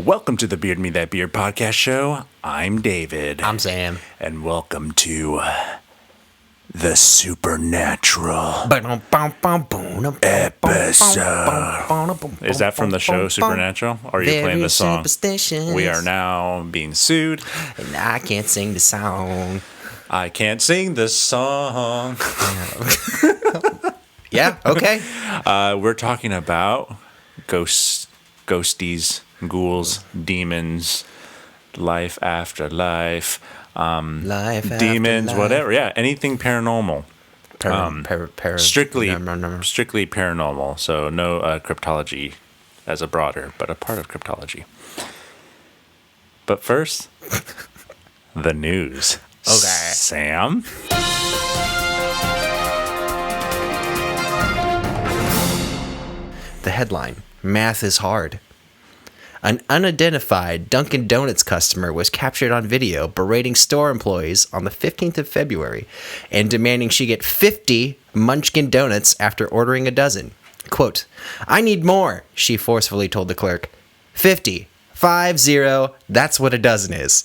Welcome to the Beard Me That Beard podcast show. I'm David. I'm Sam. And welcome to the Supernatural episode. Is that from the show Supernatural? Or are you playing the song? We are now being sued. And I can't sing the song. I can't sing the song. Yeah, okay. We're talking about ghosts, ghosties, ghouls, demons, life after life, demons, life. whatever. Yeah, anything paranormal. Strictly paranormal. So no cryptology as a broader, but a part of cryptology. But first, the news. Okay. Sam? The headline, Math is Hard. An unidentified Dunkin' Donuts customer was captured on video berating store employees on the 15th of February and demanding she get 50 Munchkin donuts after ordering a dozen. Quote, "I need more," she forcefully told the clerk. 50. 50. That's what a dozen is.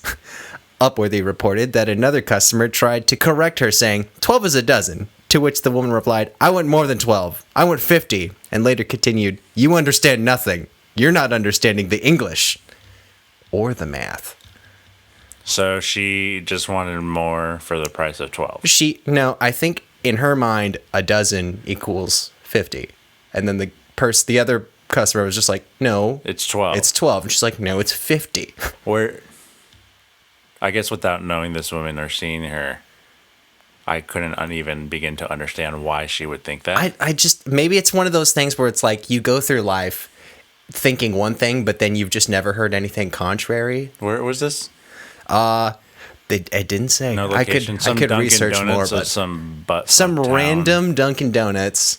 Upworthy reported that another customer tried to correct her, saying, 12 is a dozen, to which the woman replied, "I want more than 12. I want 50, and later continued, "You understand nothing. You're not understanding the English or the math." So she just wanted more for the price of 12. No, I think in her mind, a dozen equals 50. And then the other customer was just like, "No, It's 12. it's 12." And she's like, "No, it's 50. I guess without knowing this woman or seeing her, I couldn't even begin to understand why she would think that. I just, maybe it's one of those things where it's like you go through life thinking one thing, but then you've just never heard anything contrary. Where was this? It didn't say. No location. I could research more, but some random Dunkin' Donuts.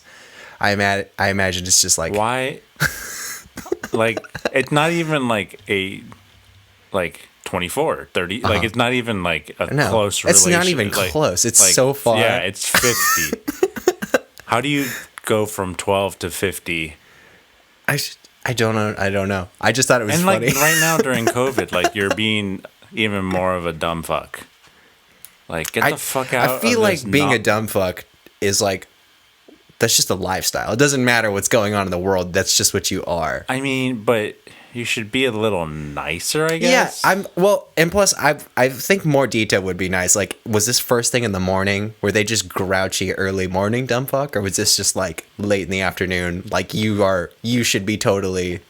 I imagine it's just like, why? Like, it's not even like 24, 30. Like, it's not even like a close relation. It's not even close. It's like, so far. Yeah, it's 50. How do you go from 12 to 50? I don't know. I just thought it was funny. And like right now during COVID, like you're being even more of a dumb fuck. Like, get the fuck out. I feel like being a dumb fuck is like, that's just a lifestyle. It doesn't matter what's going on in the world. That's just what you are. I mean, but you should be a little nicer, I guess. Yeah, and plus, I think more detail would be nice. Like, was this first thing in the morning? Were they just grouchy early morning dumb fuck, or was this just like late in the afternoon? Like you should be totally.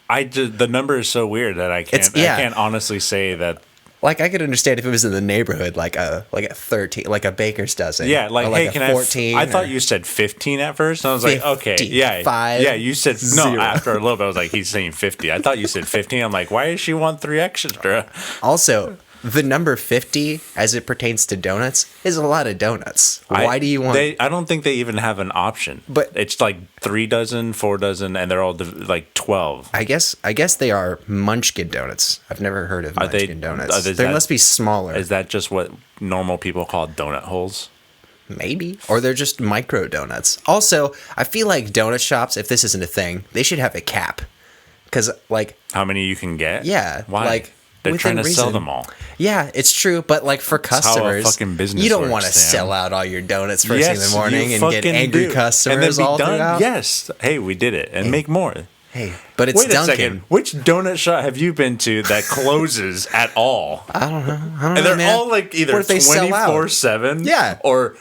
The number is so weird that I can't honestly say that. Like, I could understand if it was in the neighborhood, like a 13, like a baker's dozen. Yeah, like hey, can 14? I thought you said 15 at first, and I was like, okay, yeah, 5, yeah. You said 0. No. After a little bit, I was like, he's saying 50. I thought you said 15. I'm like, why does she want 3 extra? Also, the number 50, as it pertains to donuts, is a lot of donuts. Why do you want? I don't think they even have an option. But it's like 3 dozen, 4 dozen, and they're all like 12. I guess they are Munchkin donuts. I've never heard of Munchkin donuts. They must be smaller. Is that just what normal people call donut holes? Maybe. Or they're just micro donuts. Also, I feel like donut shops, if this isn't a thing, they should have a cap. Because, like, how many you can get? Yeah. Why? Like, they're trying to sell them all. Yeah, it's true, but like for customers, how a fucking business you don't works, want to Sam. Sell out all your donuts first thing in the morning and get angry customers and then be all done. Throughout. Yes, hey, we did it, and make more. Hey, but it's Wait Dunkin'. a second. Which donut shop have you been to that closes at all? I don't know. And they're all like either 24/7, yeah, or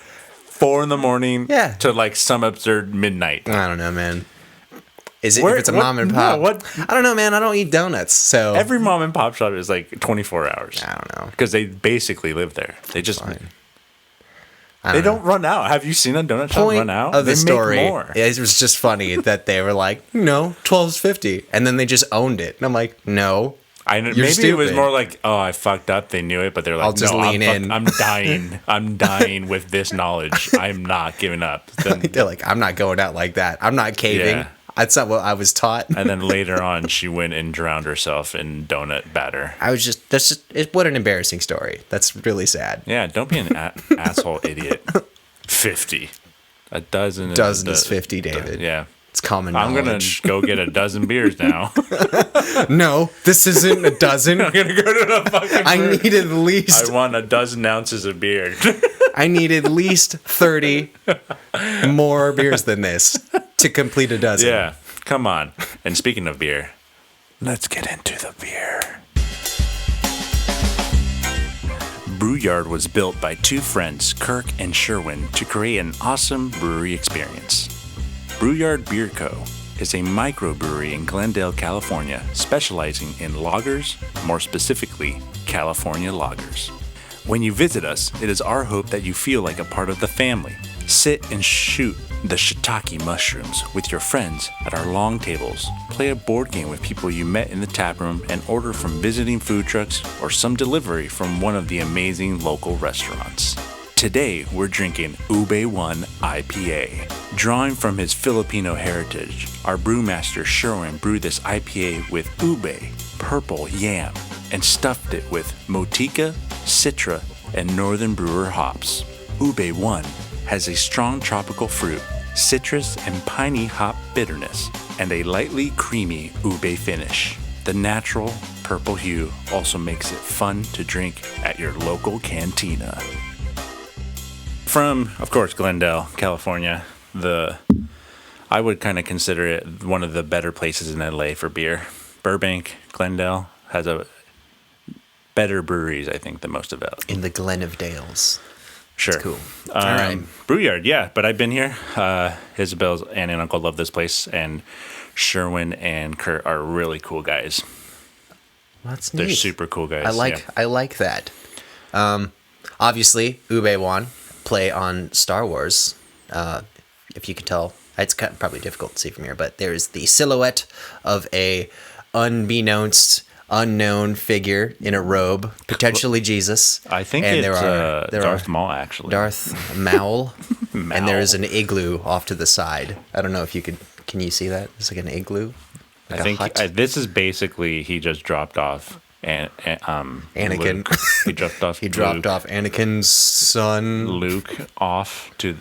4 in the morning, yeah, to like some absurd midnight. I don't know, man. Is it if it's a mom and pop? No, I don't know, man. I don't eat donuts, so every mom and pop shop is like 24 hours. I don't know, because they basically live there. They just they don't run out. Have you seen a donut shop run out? Of the story, make more. It was just funny that they were like, no, 12's 50, and then they just owned it, and I'm like, no. Maybe stupid. It was more like, oh, I fucked up. They knew it, but they're like, I'll just lean in. I'm dying. I'm dying with this knowledge. I'm not giving up. Then, they're like, I'm not going out like that. I'm not caving. Yeah. That's not what I was taught. And then later on, she went and drowned herself in donut batter. What an embarrassing story. That's really sad. Yeah, don't be an asshole idiot. 50. A dozen. Dozen is 50, David. Yeah. It's common I'm knowledge. gonna go get a dozen beers now. No, this isn't a dozen. I'm gonna go to the fucking I need at least. I want a dozen ounces of beer. I need at least 30 more beers than this to complete a dozen. Yeah, come on. And speaking of beer, let's get into the beer. Brewyard was built by two friends, Kirk and Sherwin, to create an awesome brewery experience. Brewyard Beer Co. is a microbrewery in Glendale, California, specializing in lagers, more specifically, California lagers. When you visit us, it is our hope that you feel like a part of the family. Sit and shoot the shiitake mushrooms with your friends at our long tables. Play a board game with people you met in the taproom and order from visiting food trucks or some delivery from one of the amazing local restaurants. Today, we're drinking Ube Wan IPA. Drawing from his Filipino heritage, our brewmaster Sherwin brewed this IPA with ube, purple yam, and stuffed it with Motica, Citra, and Northern Brewer hops. Ube Wan has a strong tropical fruit, citrus, and piney hop bitterness, and a lightly creamy ube finish. The natural purple hue also makes it fun to drink at your local cantina. From, of course, Glendale, California, I would kind of consider it one of the better places in LA for beer. Burbank, Glendale has a better breweries, I think, than most of it. In the Glen of Dales. Sure. That's cool. All right. Brewyard, yeah, but I've been here. Isabel's aunt and uncle love this place, and Sherwin and Kurt are really cool guys. That's neat. They're super cool guys. I like that. Obviously, Ube Wan play on Star Wars. If you can tell, it's kind of probably difficult to see from here, but there's the silhouette of a unknown figure in a robe, potentially Jesus. I think it's Darth Maul, actually. Darth Maul. And there's an igloo off to the side. I don't know if you can you see that? It's like an igloo. Like I think this is basically he just dropped off Anakin. Luke. He dropped off. He dropped off Anakin's son Luke off to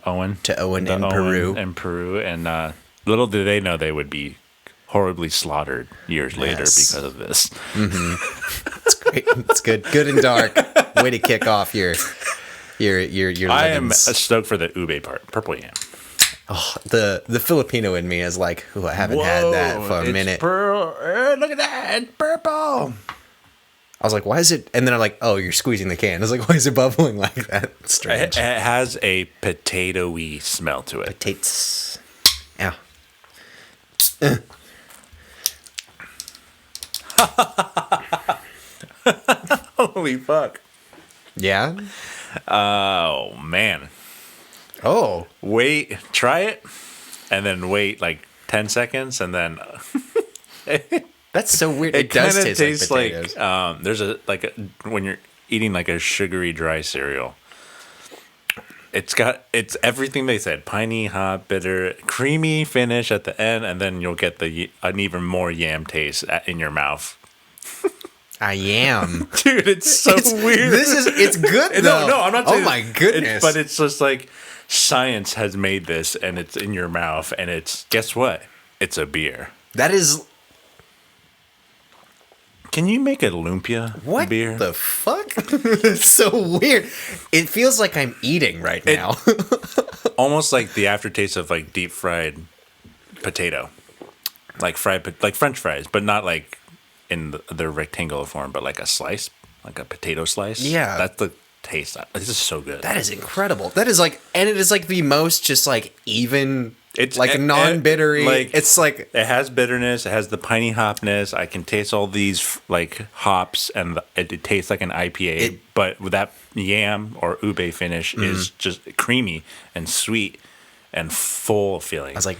Owen. To Owen in Peru, and little do they know they would be horribly slaughtered years later because of this. Mm-hmm. It's great. It's good. Good and dark. Way to kick off your I am stoked for the ube part. Purple yam. Oh, the Filipino in me is like, I haven't had that for a minute. Look at that, it's purple. I was like, why is it? And then I'm like, oh, you're squeezing the can. I was like, why is it bubbling like that? It's strange. It has a potato-y smell to it. Potatoes. Yeah. Holy fuck. Yeah? Oh, man. Oh. Wait, try it, and then wait like 10 seconds, and then... That's so weird. It does kind of taste like potatoes. there's when you're eating like a sugary dry cereal. It's everything they said: piney, hot, bitter, creamy finish at the end, and then you'll get an even more yam taste in your mouth. I am, dude. It's so weird. It's good though. No, I'm not saying. Oh my goodness! But it's just like science has made this, and it's in your mouth, and guess what? It's a beer. That is. Can you make a lumpia beer? What the fuck? It's so weird. It feels like I'm eating right now. Almost like the aftertaste of like deep fried potato, like French fries, but not like in the rectangular form, but like a slice, like a potato slice. Yeah, that's the taste. This is so good. That is incredible. That is like, and it is like the most just like even. It's like non-bittery. Like, it's like it has bitterness. It has the piney hopness. I can taste all these like hops, and it tastes like an IPA. But with that yam or ube finish is just creamy and sweet and full of feeling. I was like,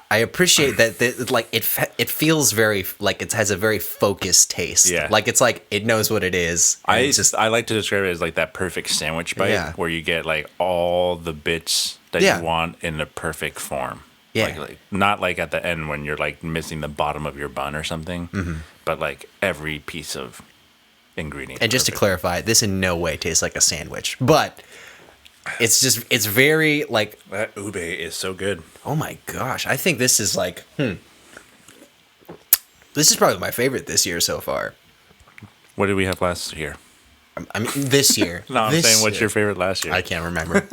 I appreciate that. Like it feels very like it has a very focused taste. Yeah, like it's like it knows what it is. I like to describe it as like that perfect sandwich bite where you get like all the bits that you want in the perfect form. Yeah. Like not like at the end when you're like missing the bottom of your bun or something, but like every piece of ingredient. And just to clarify, this in no way tastes like a sandwich, but it's very like that ube is so good. Oh my gosh, I think this is like this is probably my favorite this year so far. What did we have last year? I mean, this year. No, I'm saying what's your favorite last year? I can't remember,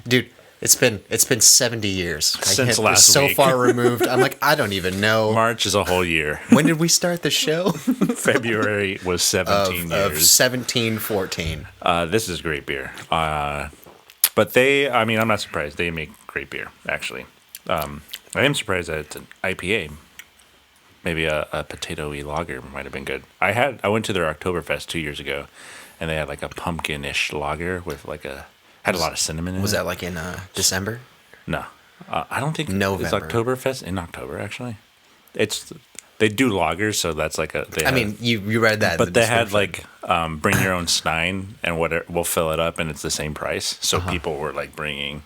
dude. It's been 70 years since last so week. far removed. I'm like, I don't even know. March is a whole year. When did we start the show? February was 17 years. Of 1714. This is great beer. But I mean, I'm not surprised. They make great beer, actually. I am surprised that it's an IPA. Maybe a potato-y lager might have been good. I went to their Oktoberfest 2 years ago, and they had like a pumpkin-ish lager with like had a lot of cinnamon in it. Was that like in December? No. I don't think November. It's Oktoberfest in October, actually. They do lagers, so that's like you read that. But they had like bring your own stein, and we'll fill it up, and it's the same price. So people were like bringing.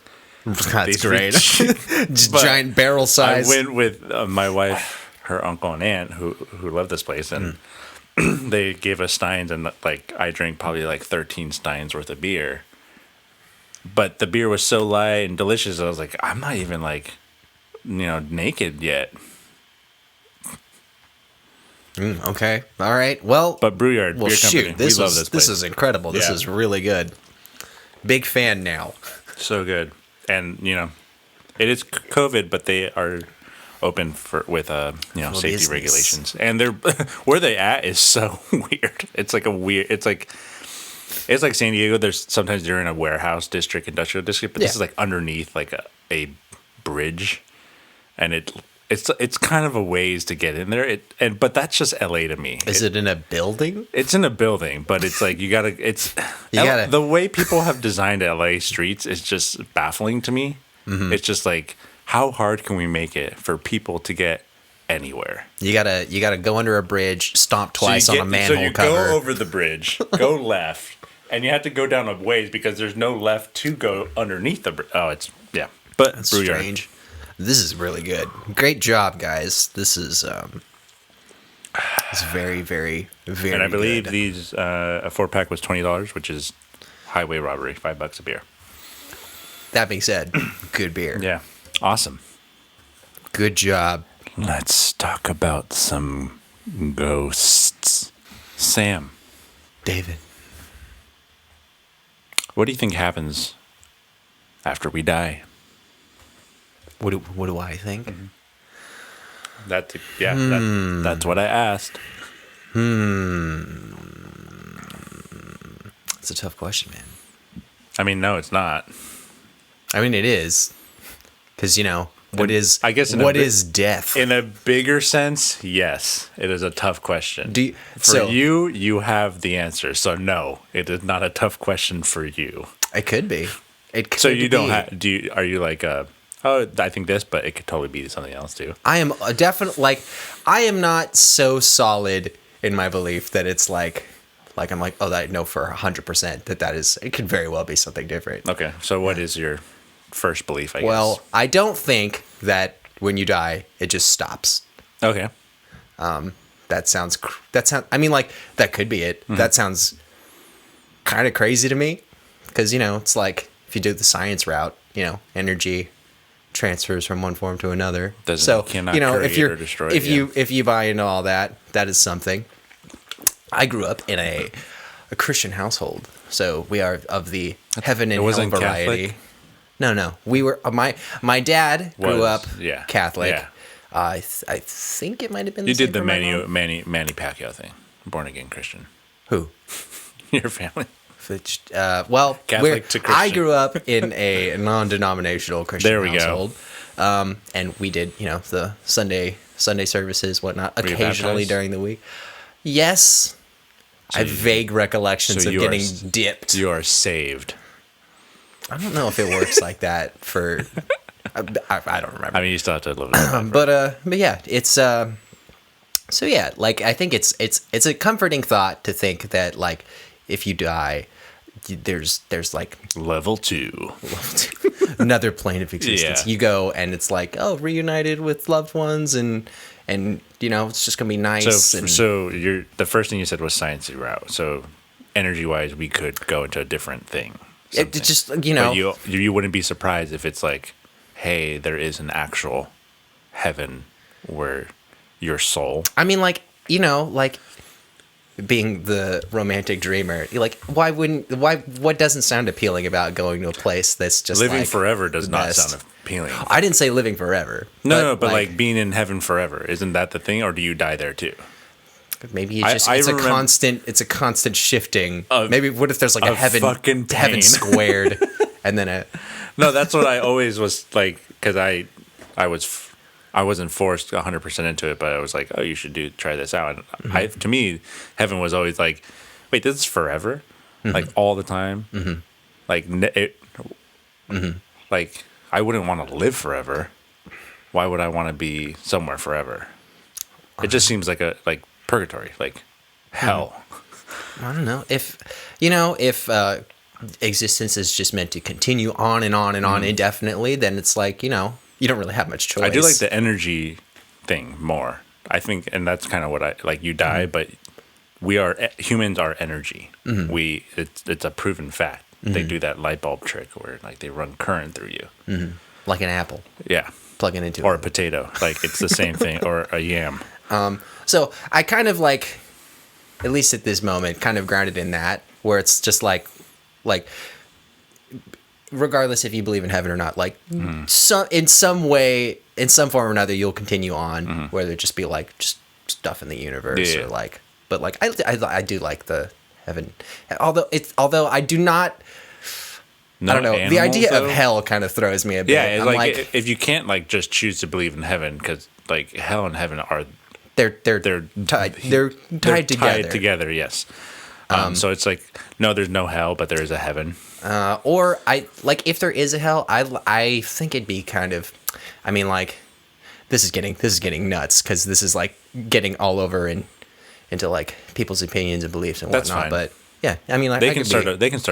That's great. Just giant barrel size. I went with my wife, her uncle, and aunt who love this place, and they gave us steins, and like I drank probably like 13 steins worth of beer. But the beer was so light and delicious. I was like, I'm not even like, naked yet. Okay. All right. Well. But Brewyard Beer Company, we love this place. This is incredible. This is really good. Big fan now. So good. And, it is COVID, but they are open with safety regulations. And they're where they at is so weird. It's like it's like San Diego. There's sometimes you're in a warehouse district, industrial district, but this is like underneath like a bridge, and it's kind of a ways to get in there. But that's just LA to me. Is it in a building? It's in a building, but it's like the way people have designed LA streets is just baffling to me. Mm-hmm. It's just like, how hard can we make it for people to get anywhere? You gotta go under a bridge, stomp twice on a manhole cover. So you go over the bridge, go left. And you have to go down a ways because there's no left to go underneath the bridge. Oh, but that's strange. This is really good. Great job, guys. This is it's very, very, very good. And I believe these a 4-pack was $20, which is highway robbery, $5 a beer. That being said, good beer. Yeah, awesome. Good job. Let's talk about some ghosts. Sam. David. What do you think happens after we die? What do I think? Mm-hmm. That's what I asked. It's a tough question, man. I mean, no, it's not. I mean, it is. Because, what is death? In a bigger sense, yes, it is a tough question. You have the answer. So no, it is not a tough question for you. It could be. So you don't have. Are you like I think this, but it could totally be something else too. I am definitely I am not so solid in my belief that it's like I'm like, oh, I know for 100% that is. It could very well be something different. Okay, so what is your first belief? I guess. Well, I don't think that when you die it just stops. Okay. That sounds. I mean, like that could be it. Mm-hmm. That sounds kind of crazy to me, because it's like if you do the science route, energy transfers from one form to another. If you buy into all that, that is something. I grew up in a Christian household, so we are of the heaven and hell variety. Catholic? No, we were. My dad grew up Catholic. Yeah. I think it might have been. You did the Manny Pacquiao thing, born again Christian. Who? Your family. Well, Catholic to Christian. I grew up in a non-denominational Christian household. And we did, the Sunday services, whatnot, occasionally during the week. Yes, I have vague recollections of getting dipped. You are saved. I don't know if it works like that for. I don't remember. I mean, you still have to live it. But yeah, it's so yeah, like I think it's a comforting thought to think that like if you die, there's like level 2, another plane of existence. Yeah. You go and it's like, oh, reunited with loved ones and it's just gonna be nice. So the first thing you said was sciencey route. So energy wise, we could go into a different thing. It just, you know. But you wouldn't be surprised if it's like, hey, there is an actual heaven where your soul. I mean, like, you know, like being the romantic dreamer, like, what doesn't sound appealing about going to a place that's just living like forever does not sound appealing. I didn't say living forever. No, but like being in heaven forever, isn't that the thing, or do you die there too? Maybe it's a constant shifting. Maybe what if there's like a heaven squared, and then a. No, that's what I always was like, because I wasn't forced 100% into it, but I was like, oh, you should try this out. And to me, heaven was always like, wait, this is forever, like all the time, like like I wouldn't want to live forever. Why would I want to be somewhere forever? It just seems like purgatory, like hell. I don't know if existence is just meant to continue on and on and on indefinitely, then it's like, you know, you don't really have much choice. I do like the energy thing more, I think, and that's kind of what I like. You die, but humans are energy. It's a proven fact. They do that light bulb trick where like they run current through you, like an apple. Yeah, plugging into or a potato. Like it's the same thing, or a yam. So I kind of like, at least at this moment, kind of grounded in that, where it's just like, regardless if you believe in heaven or not, like in some way, in some form or another, you'll continue on, whether it just be like just stuff in the universe or like, but like I do like the heaven, although I do not. I don't know. Animals, the idea of hell kind of throws me a bit. Yeah, it's like if you can't like just choose to believe in heaven, because like hell and heaven are they're tied together. Yes. So it's like, no, there's no hell, but there is a heaven. Or if there is a hell, I think it'd be kind of, I mean, like, this is getting nuts, because this is like getting all over into like people's opinions and beliefs and whatnot. That's fine. But yeah, I mean, like, they can start.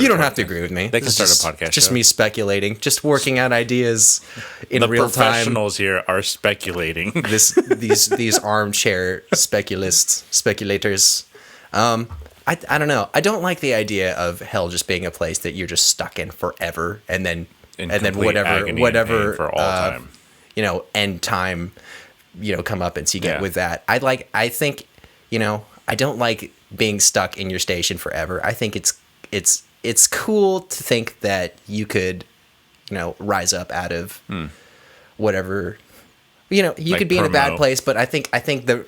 You don't have to agree with me. They can start a podcast. Just me speculating, just working out ideas in real time. The professionals here are speculating. These armchair speculators. I don't know. I don't like the idea of hell just being a place that you're just stuck in forever, and then whatever for all time. You know, end time, you know, come up and so you get with that. I think, you know, I don't like being stuck in your station forever. I think it's cool to think that you could, you know, rise up out of whatever. You know, you could be in a bad place, but I think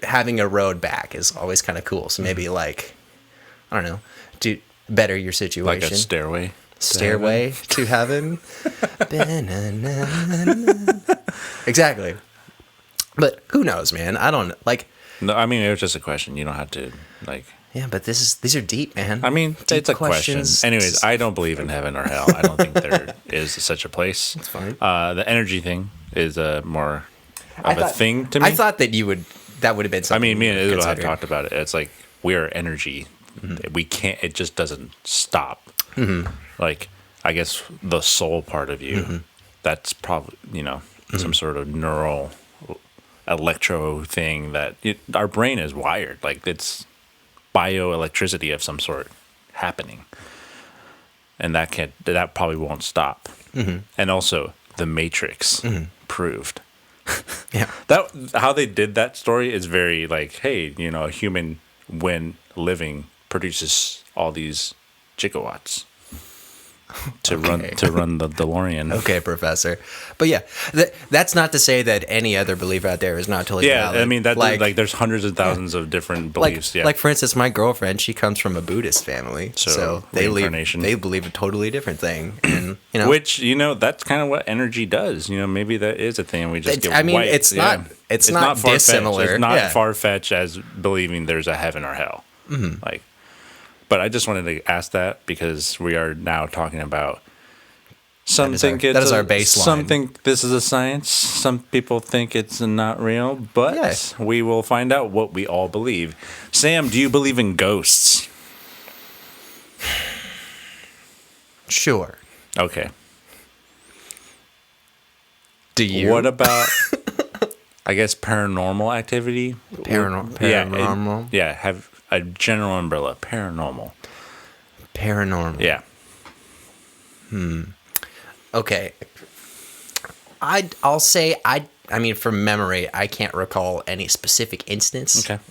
having a road back is always kind of cool. So maybe like, I don't know, to better your situation. Like a stairway to heaven. Exactly. But who knows, man? I don't like. No, I mean, it was just a question. You don't have to like. Yeah, but these are deep, man. I mean, it's a question. Anyways, I don't believe in heaven or hell. I don't think there is such a place. That's fine. The energy thing is more of a thing to me. I thought that that would have been something. I mean, me and Isabel have talked about it. It's like we are energy. We can't. It just doesn't stop. Like, I guess the soul part of you. That's probably, you know, some sort of neural electro thing that our brain is wired. Like, it's bioelectricity of some sort happening, and that probably won't stop. And also, the Matrix proved. Yeah, that how they did that story is very like, hey, you know, a human when living produces all these gigawatts to run the DeLorean. Okay, Professor. But yeah, that's not to say that any other belief out there is not totally valid. I mean, that like there's hundreds of thousands of different beliefs. Like for instance, my girlfriend, she comes from a Buddhist family, so they believe a totally different thing, and you know, which, you know, that's kind of what energy does. You know, maybe that is a thing. We just I mean, it's not dissimilar. It's not far fetched as believing there's a heaven or hell. Like. But I just wanted to ask that because we are now talking about some think that is our baseline. Some think this is a science. Some people think it's not real. But we will find out what we all believe. Sam, do you believe in ghosts? Sure. Okay. Do you? What about, I guess, paranormal activity? Paranormal? Yeah, have a general umbrella. Paranormal. Paranormal. Yeah. Okay. I'll say I mean, from memory, I can't recall any specific instance. Okay.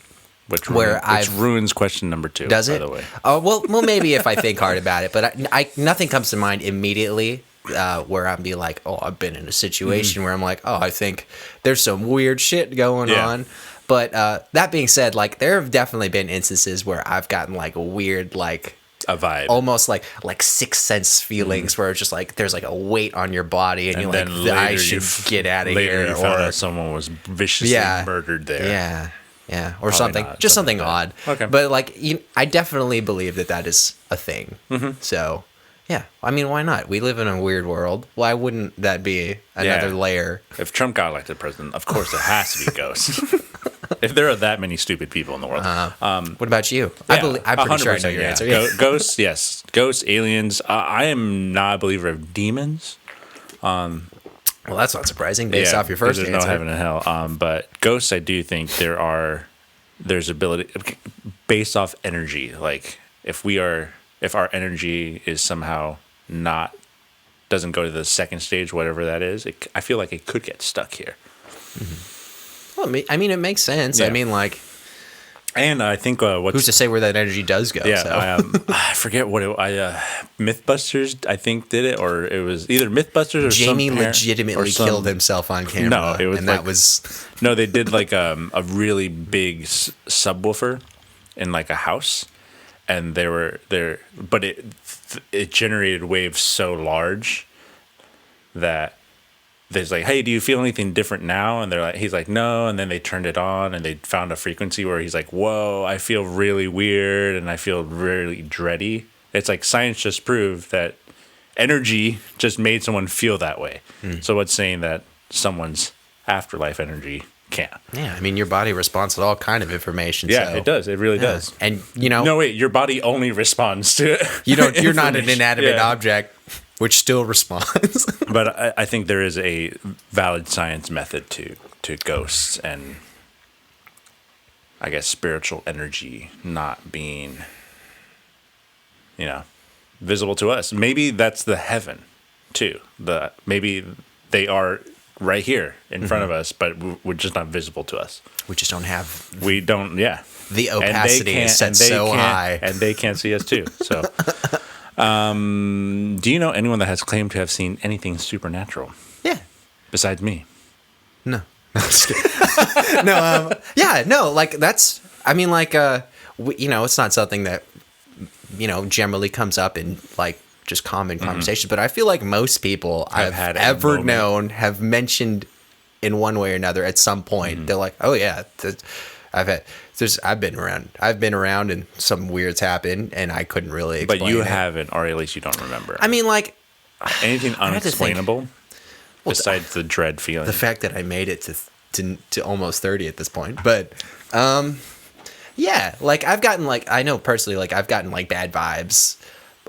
Which ruins question number 2. Does it? By the way. Oh well, maybe if I think hard about it, but nothing comes to mind immediately where I'd be like, oh, I've been in a situation where I'm like, oh, I think there's some weird shit going on. But that being said, like there have definitely been instances where I've gotten like a weird like a vibe, almost like sixth sense feelings where it's just like there's like a weight on your body and you're like, I should get out of here. You found out someone was viciously murdered there. Yeah, or Probably something, not, just something odd. Okay. But like, I definitely believe that is a thing. So, yeah, I mean, why not? We live in a weird world. Why wouldn't that be another layer? If Trump got elected president, of course it has to be ghosts. If there are that many stupid people in the world. What about you? I'm pretty sure I know your answer. Ghosts, yes. Ghosts, aliens. I am not a believer of demons. Well, that's not surprising based off your first answer. There's no heaven and hell. But ghosts, I do think there's ability based off energy. Like if our energy is somehow doesn't go to the second stage, whatever that is, I feel like it could get stuck here. Well, I mean, it makes sense. Yeah. I mean, like, and I think who's to say where that energy does go? Yeah, so. I forget what MythBusters I think did it, or it was either MythBusters or Jamie legitimately killed himself on camera. No, it was no, they did like a really big subwoofer in like a house, and but it generated waves so large that. There's like, hey, do you feel anything different now? And he's like, no. And then they turned it on and they found a frequency where he's like, whoa, I feel really weird and I feel really dready. It's like science just proved that energy just made someone feel that way. So what's saying that someone's afterlife energy can't? Yeah, I mean, your body responds to all kind of information. Yeah, it does. It really does. And no, wait, your body only responds to it. You're not an inanimate object. Which still responds. But I think there is a valid science method to ghosts and I guess spiritual energy not being, visible to us. Maybe that's the heaven too. Maybe they are right here in front of us, but we're just not visible to us. We just don't have. We don't. Yeah. The opacity is set so high, and they can't see us too. So. Do you know anyone that has claimed to have seen anything supernatural? Yeah. Besides me? No. No. Yeah. No. Like that's. I mean, like, it's not something that, generally comes up in like just common conversation. But I feel like most people I've ever known have mentioned in one way or another at some point. They're like, oh yeah. I've been around and some weirds happen and I couldn't really explain But you haven't, or at least you don't remember. I mean, like anything unexplainable besides the dread feeling. The fact that I made it to almost 30 at this point. But yeah, like I've gotten like, I know personally, like I've gotten like bad vibes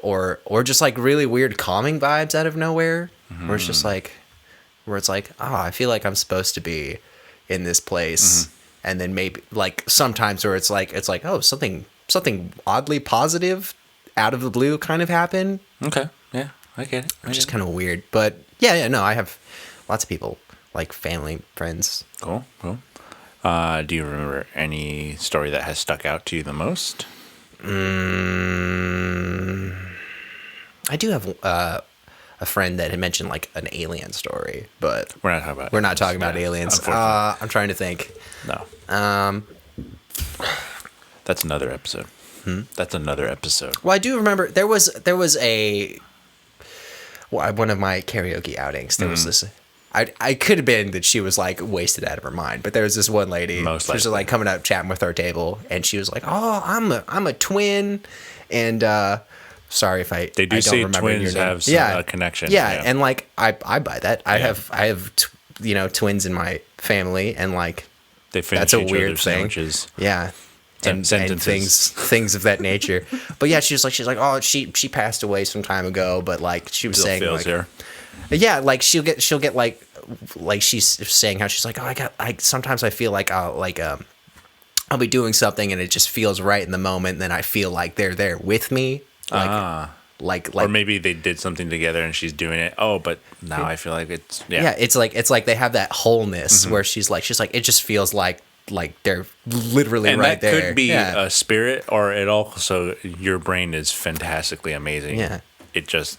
or just like really weird calming vibes out of nowhere where it's just like, oh, I feel like I'm supposed to be in this place. And then maybe like sometimes where it's like, oh, something oddly positive out of the blue kind of happened. Okay. Yeah, I get it. Which is kind of weird. But yeah, no, I have lots of people, like family, friends. Cool. Do you remember any story that has stuck out to you the most? I do have a friend that had mentioned like an alien story, but we're not talking about aliens. I'm trying to think. No. That's another episode. That's another episode. Well, I do remember there was one of my karaoke outings. There was this. I could have been that she was like wasted out of her mind, but there was this one lady. She was like coming up chatting with our table, and she was like, "Oh, I'm a twin," and sorry if I they do say twins have some connection. Yeah, and like I buy that. I have twins in my family, and like that's a weird thing. Sandwiches. Yeah. And things of that nature. But yeah, she's like, oh, she passed away some time ago, but like she was saying like here. Yeah, like she'll get like she's saying how she's like, oh, sometimes I feel like I'll be doing something and it just feels right in the moment, and then I feel like they're there with me. Like or maybe they did something together and she's doing it. Oh, but now I feel like it's it's like they have that wholeness where she's like it just feels like they're literally and right that there. Could be a spirit, or it also your brain is fantastically amazing. Yeah, it just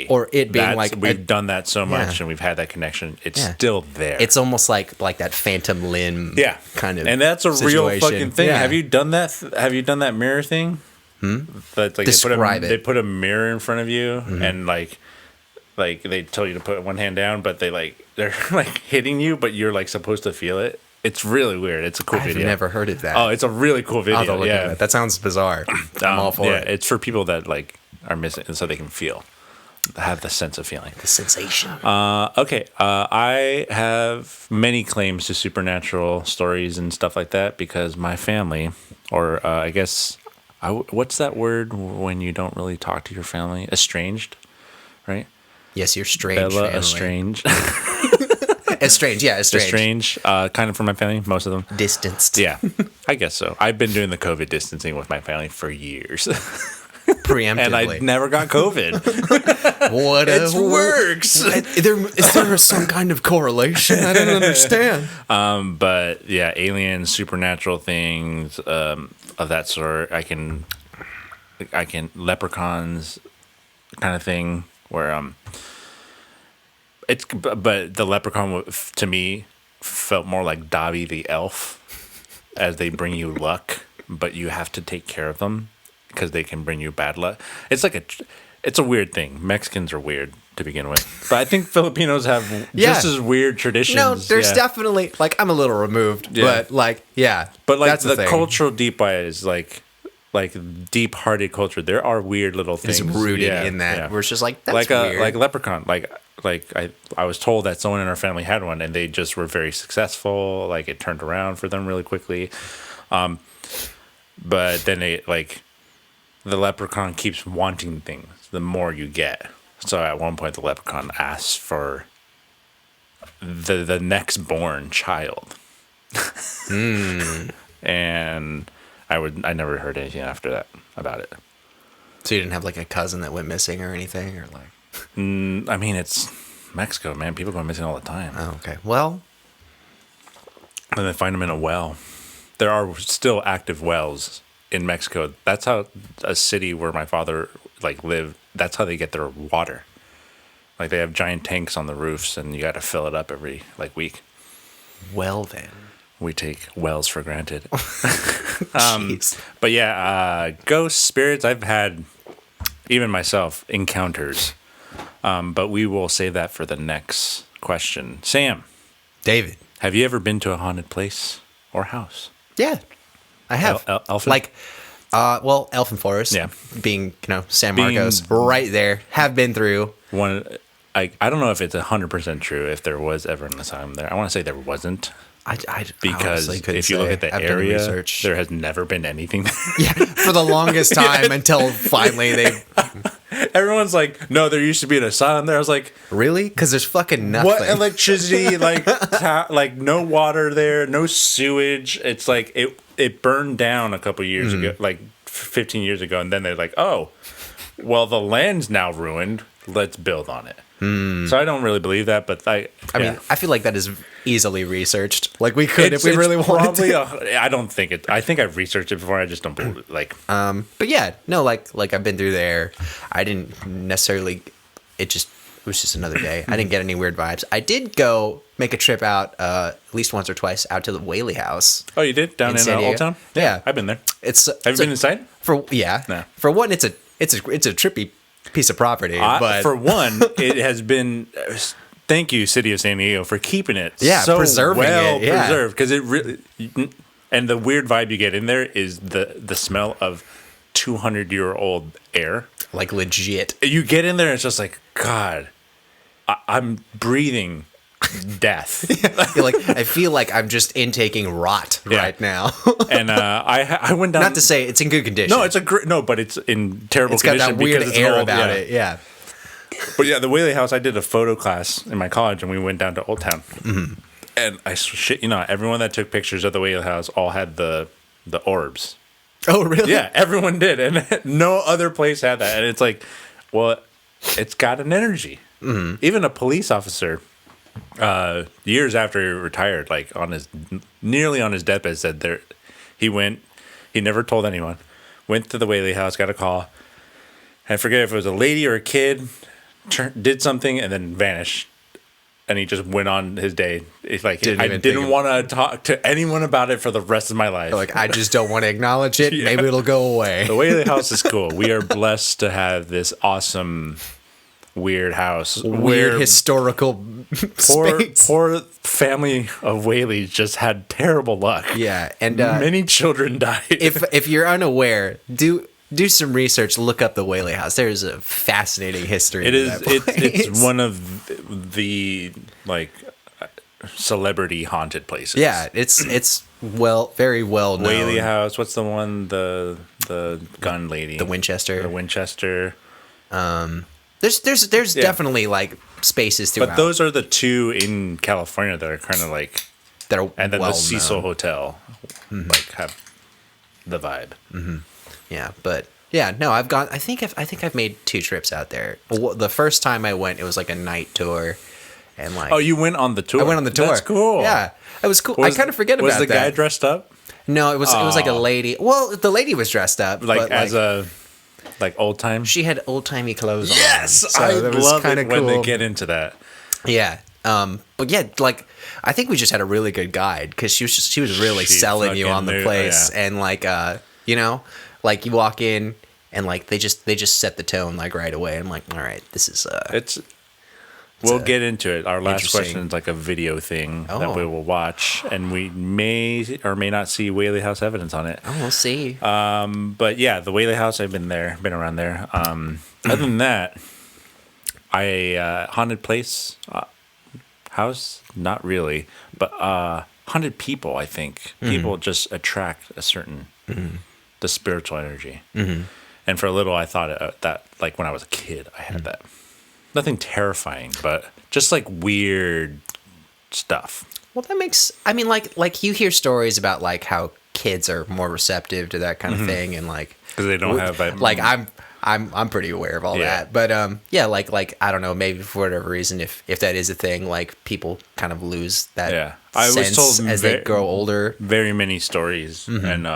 or it being like we've done that so much and we've had that connection. It's still there. It's almost like that phantom limb. Kind of. And that's a real fucking thing. Yeah. Have you done that? Have you done that mirror thing? That's like Describe they put a mirror in front of you and like they tell you to put one hand down, but they're like hitting you, but you're like supposed to feel it. It's really weird. It's a cool video. I've never heard of that. Oh, it's a really cool video. Yeah, that sounds bizarre. I'm all for it. It's for people that like are missing, and so they can have the sense of feeling, the sensation. Okay, I have many claims to supernatural stories and stuff like that because my family, or I guess, what's that word when you don't really talk to your family? Estranged, right? Yes, you're strange. Bella family. estranged. Estranged, yeah, estranged. Kind of from my family, most of them. Distanced. Yeah, I guess so. I've been doing the COVID distancing with my family for years. Preemptively. And I never got COVID. It works. Is there some kind of correlation? I don't understand. But yeah, alien, supernatural things of that sort. I can leprechauns kind of thing where but the leprechaun to me felt more like Dobby the elf, as they bring you luck, but you have to take care of them because they can bring you bad luck. It's like it's a weird thing. Mexicans are weird to begin with, but I think Filipinos have just as weird traditions. No, there's definitely I'm a little removed, but but that's the cultural deep by it is like deep-hearted culture. There are weird little things. It's rooted in that. We're just that's weird. Like leprechaun. I was told that someone in our family had one, and they just were very successful. Like it turned around for them really quickly. But then the leprechaun keeps wanting things the more you get. So at one point, the leprechaun asks for the next born child. And I never heard anything after that about it. So you didn't have a cousin that went missing or anything, or I mean, it's Mexico, man. People go missing all the time. Oh, okay. Well, and they find them in a well. There are still active wells in Mexico. That's how a city where my father lived. That's how they get their water. They have giant tanks on the roofs, and you got to fill it up every week. Well, then. We take wells for granted. Jeez. But yeah, ghosts, spirits, I've had, even myself, encounters. But we will save that for the next question. Sam. David. Have you ever been to a haunted place or house? Yeah, I have. Elfin? Elfin Forest. Yeah. Being, San Marcos, right there. Have been through. I don't know if it's 100% true if there was ever an asylum there. I want to say there wasn't. Because if you look at the area, there has never been anything there. Yeah, for the longest time until finally everyone's like, no, there used to be an asylum there. I was like, really? Because there's fucking nothing. What electricity? No water there, no sewage. It's like it burned down a couple years ago, 15 years ago, and then they're like, oh, well, the land's now ruined. Let's build on it. So I don't really believe that, but I mean, I feel like that is easily researched. We could if we really wanted to. I don't think it. I think I've researched it before. I just don't believe it. But yeah, no, I've been through there. I didn't necessarily. It was just another day. I didn't get any weird vibes. I did go make a trip out at least once or twice out to the Whaley House. Oh, you did down in Old Town? Yeah, I've been there. Have you been inside? No. For one, it's a trippy piece of property, but for one, it has been. Thank you, City of San Diego, for keeping it preserving it, preserved, because it really. And the weird vibe you get in there is the smell of 200-year-old air, legit. You get in there, and it's just like, God, I'm breathing death. I feel like I'm just intaking rot right now. And I went down. Not to say it's in good condition. No, it's but it's in terrible condition. It's got that weird because air about it. Yeah. But yeah, the Whaley House. I did a photo class in my college, and we went down to Old Town. Mm-hmm. And I shit, everyone that took pictures of the Whaley House all had the orbs. Oh, really? Yeah, everyone did, and no other place had that. And it's like, Well, it's got an energy. Mm-hmm. Even a police officer, years after he retired, like nearly on his deathbed, said he never told anyone, went to the Whaley House, got a call. I forget if it was a lady or a kid, did something and then vanished. And he just went on his day. It's like, I didn't want to talk to anyone about it for the rest of my life. Like, I just don't want to acknowledge it. Yeah. Maybe it'll go away. The Whaley House is cool. We are blessed to have this awesome, weird house. Weird historical space. Poor family of Whaleys just had terrible luck. Yeah. And many children died. If you're unaware, do some research. Look up the Whaley House. There's a fascinating history. It's one of the like celebrity haunted places. Yeah, it's very well known. Whaley House. What's the one? The gun lady. The Winchester. There's definitely like spaces throughout. But those are the two in California that are kind of like and then the Cecil Hotel like have the vibe. Mm-hmm. Yeah, but yeah, no, I think I've made 2 trips out there. The first time I went, it was like a night tour, and like. Oh, you went on the tour? I went on the tour. That's cool. Yeah, it was cool. I kind of forget about that. Was the guy dressed up? No, it was like a lady. Well, the lady was dressed up, like as a old time. She had old timey clothes on. Yes, so I love it when they get into that. Yeah. But yeah, like I think we just had a really good guide because she was really selling you on the place, and like like you walk in and like they just set the tone like right away. I'm like, all right, this is we'll get into it. Our last question is like a video thing that we will watch, and we may or may not see Whaley House evidence on it. Oh, we'll see. But yeah, the Whaley House, I've been around there. Other than that, haunted place, house, not really, but haunted people. I think people just attract a certain the spiritual energy. Mm-hmm. And for a little, I thought that like when I was a kid, I had that. Nothing terrifying, but just like weird stuff. Well, that makes. I mean, like you hear stories about like how kids are more receptive to that kind of thing, and like because they don't have like I'm pretty aware of all that, but yeah, like I don't know, maybe for whatever reason, if that is a thing, like people kind of lose that sense was told as they grow older. Very many stories, and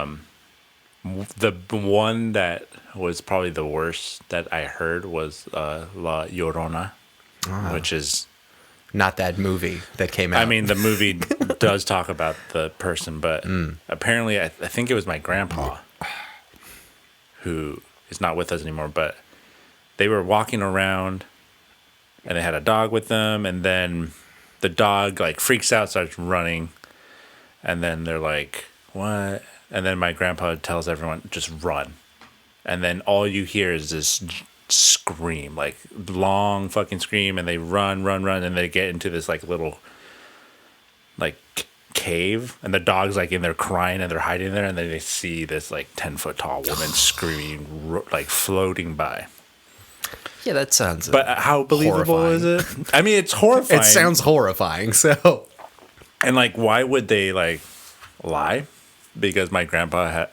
the one that was probably the worst that I heard was La Llorona, which is not that movie that came out. I mean, the movie does talk about the person, but apparently I think it was my grandpa who is not with us anymore, but they were walking around and they had a dog with them, and then the dog like freaks out, starts running, and then they're like, what? And then my grandpa tells everyone, just run. And then all you hear is this scream, like long fucking scream, and they run, and they get into this like little like cave, and the dog's like in there crying, and they're hiding there, and then they see this like 10-foot tall woman screaming, like floating by. Yeah, that sounds. But how believable horrifying. Is it? I mean, it's horrifying. It sounds horrifying. So, and like, why would they like lie? Because my grandpa